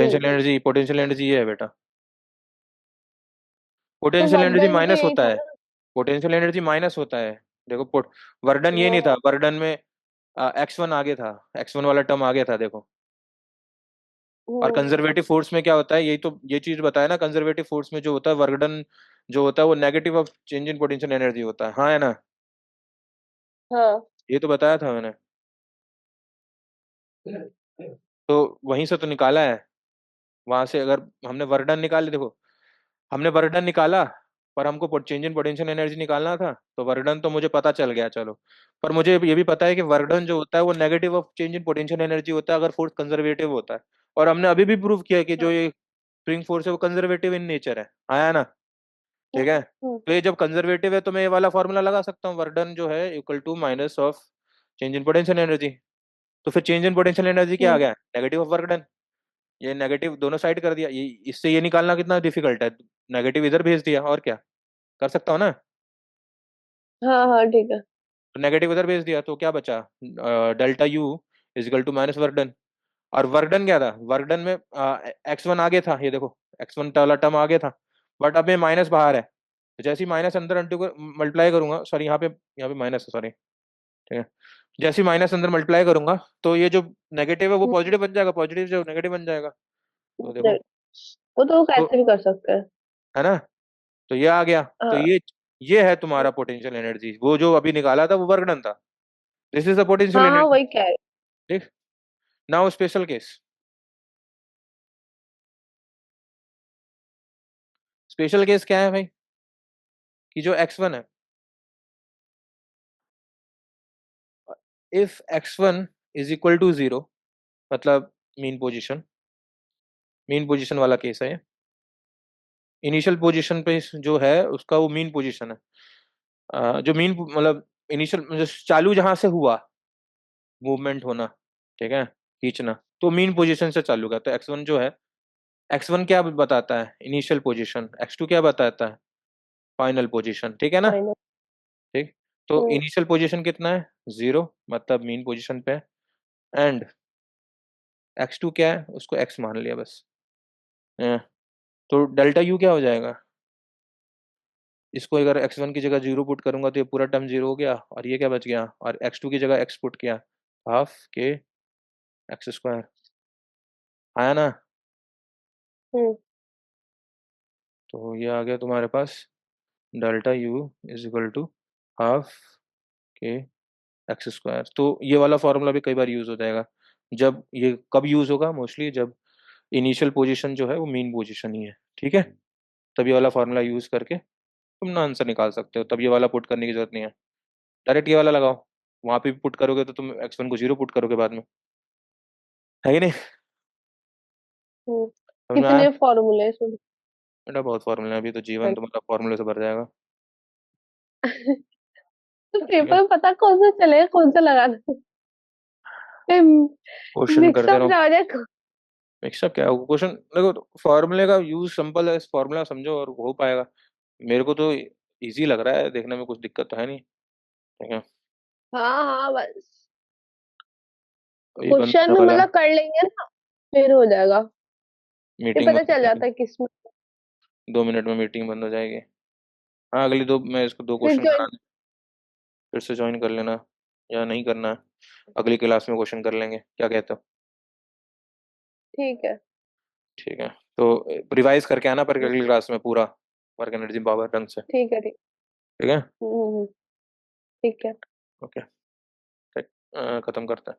होगी। पोटेंशियल एनर्जी ये है बेटा। तो पोटेंशियल वर्क एनर्जी डन तो माइनस यही होता था है। ना। पोटेंशियल एनर्जी माइनस होता है। देखो वर्डन ये हाँ नहीं था, हाँ वर्डन में x1 आगे था, x1 वाला टर्म आगे था देखो। और हम्म, कंजर्वेटिव फोर्स में क्या होता है, यही तो ये चीज बताया ना, कंजर्वेटिव फोर्स में जो होता है वर्कडन जो होता है वो negative of change in potential energy होता है, हाँ है ना। हाँ ये तो बताया था मैंने। तो वहीं से तो निकाला है। वहां से अगर हमने वर्कडन निकाले, देखो हमने वर्कडन निकाला, पर हमको चेंज इन पोटेंशियल एनर्जी निकालना था, तो वर्कडन तो मुझे पता चल गया चलो। पर मुझे ये भी पता है कि वर्कडन जो होता है वो negative of change in potential energy होता है अगर फोर्स कंजर्वेटिव होता है। और हमने अभी भी प्रूव किया है कि जो हाँ, ये स्प्रिंग फोर्स है वो कंजर्वेटिव इन नेचर है, आया ना। ठीक हम्म, है। हम्म, तो ये जब कंजर्वेटिव है तो मैं ये वाला फॉर्मूला लगा सकता हूँ, वर्क डन जो है equal to minus of change in potential energy. तो फिर चेंज इन पोटेंशियल एनर्जी क्या आ हम्म, गया, नेगेटिव ऑफ वर्क डन। ये नेगेटिव दोनों साइड कर दिया, ये इससे ये निकालना कितना डिफिकल्ट है, नेगेटिव इधर भेज दिया और क्या, कर सकता हूँ ना। हाँ हाँ ठीक है। तो नेगेटिव इधर भेज दिया तो क्या बचा, delta U is equal to minus work done. और वर्क डन क्या था, वर्क डन में x1 आगे था, ये देखो x1 वाला टर्म आगे था, बट अब ये माइनस बाहर है। तो जैसे ही माइनस अंदर अंटू को मल्टीप्लाई करूंगा, सॉरी यहाँ पे माइनस है, सॉरी। ठीक है। जैसे ही माइनस अंदर मल्टीप्लाई करूंगा तो ये जो नेगेटिव है वो हम्म, पॉजिटिव बन जाएगा, पॉजिटिव जो नेगेटिव बन जाएगा। तो देखो, नहीं, वो तो तो कैसे भी कर सकते हैं। है ना। तो ये आ गया। तो हाँ ये है तुम्हारा पोटेंशियल एनर्जी, वो जो अभी निकाला था वो वर्क डन था। दिस इज द पोटेंशियल हाँ हाँ, एनर्जी। वही कह रहे। ठीक। Now special case. Special case क्या है भाई, कि जो x1 है, if x1 is equal to zero, मतलब मीन पोजीशन, मीन पोजीशन वाला केस है ये। इनिशियल पोजीशन पे जो है उसका वो मीन पोजीशन है। जो मीन मतलब इनिशियल चालू जहां से हुआ मूवमेंट होना, ठीक है, खींचना, तो मीन पोजीशन से चालू का, तो x1 जो है, x1 क्या बताता है, इनिशियल पोजीशन, x2 क्या बताता है, फाइनल पोजीशन, ठीक है ना। फाइनल। ठीक। तो हम्म, इनिशियल पोजीशन कितना है, जीरो, मतलब मीन पोजीशन पे। एंड x2 क्या है, उसको x मान लिया बस। अ, तो डेल्टा यू क्या हो जाएगा, इसको अगर x1 की जगह जीरो पुट करूंगा तो ये पूरा टर्म जीरो हो गया, और ये क्या बच गया, और x2 की जगह x पुट किया, हाफ के एक्स स्क्वायर, आया ना। हम्म, तो ये आ गया तुम्हारे पास, delta U is equal to half के एक्स स्क्वायर। तो ये वाला फॉर्मूला भी कई बार यूज हो जाएगा। जब ये कब यूज होगा, मोस्टली जब इनिशियल पोजीशन जो है वो मीन पोजीशन ही है, ठीक है। तब ये वाला फॉर्मूला यूज करके तुम ना आंसर निकाल सकते हो, तब ये वाला पुट करने की जरूरत नहीं है, डायरेक्ट ये वाला लगाओ। वहां पे भी पुट करोगे तो तुम x1 को जीरो पुट करोगे बाद में, है कि नहीं। हम्म। समझ में आया। कितने फॉर्मूले सुन। बेटा बहुत फॉर्मूला है, अभी तो जीवन तुम्हारा फॉर्मूले से भर जाएगा। तो ठीक है। पेपर पता कौन सा चलेगा, कौन सा लगाना। क्वेश्चन करते मिक्सअप रहो। ना हो जाए। मिक्सअप क्या होगा, क्वेश्चन देखो, फॉर्मूले का यूज सिंपल है, फॉर्मूला समझो और हो पाएगा। मेरे को तो इजी लग रहा है, देखने में कुछ दिक्कत तो है नहीं। ठीक है। हाँ हाँ, बस वही बंद क्वेश्चन होने वाला है, मतलब कर लेंगे ना, फिर हो जाएगा। फिर मीटिंग पता बंद हो चल जाएगी। जाता है किसमें। 2 मिनट में मीटिंग बंद हो जाएगी। हाँ अगली दो, मैं इसको दो फिर क्वेश्चन ज्वाइन। कराने, फिर से ज्वाइन कर लेना, या नहीं करना है, अगली क्लास में क्वेश्चन कर लेंगे, क्या कहते हो। ठीक है। ठीक है। तो रिवाइज करके आना पर अगली क्लास में पूरा वर्क एनर्जी पावर ढंग से। ठीक है ठीक। ठीक है। ठीक है। ओके। ठीक। खत्म करते हैं।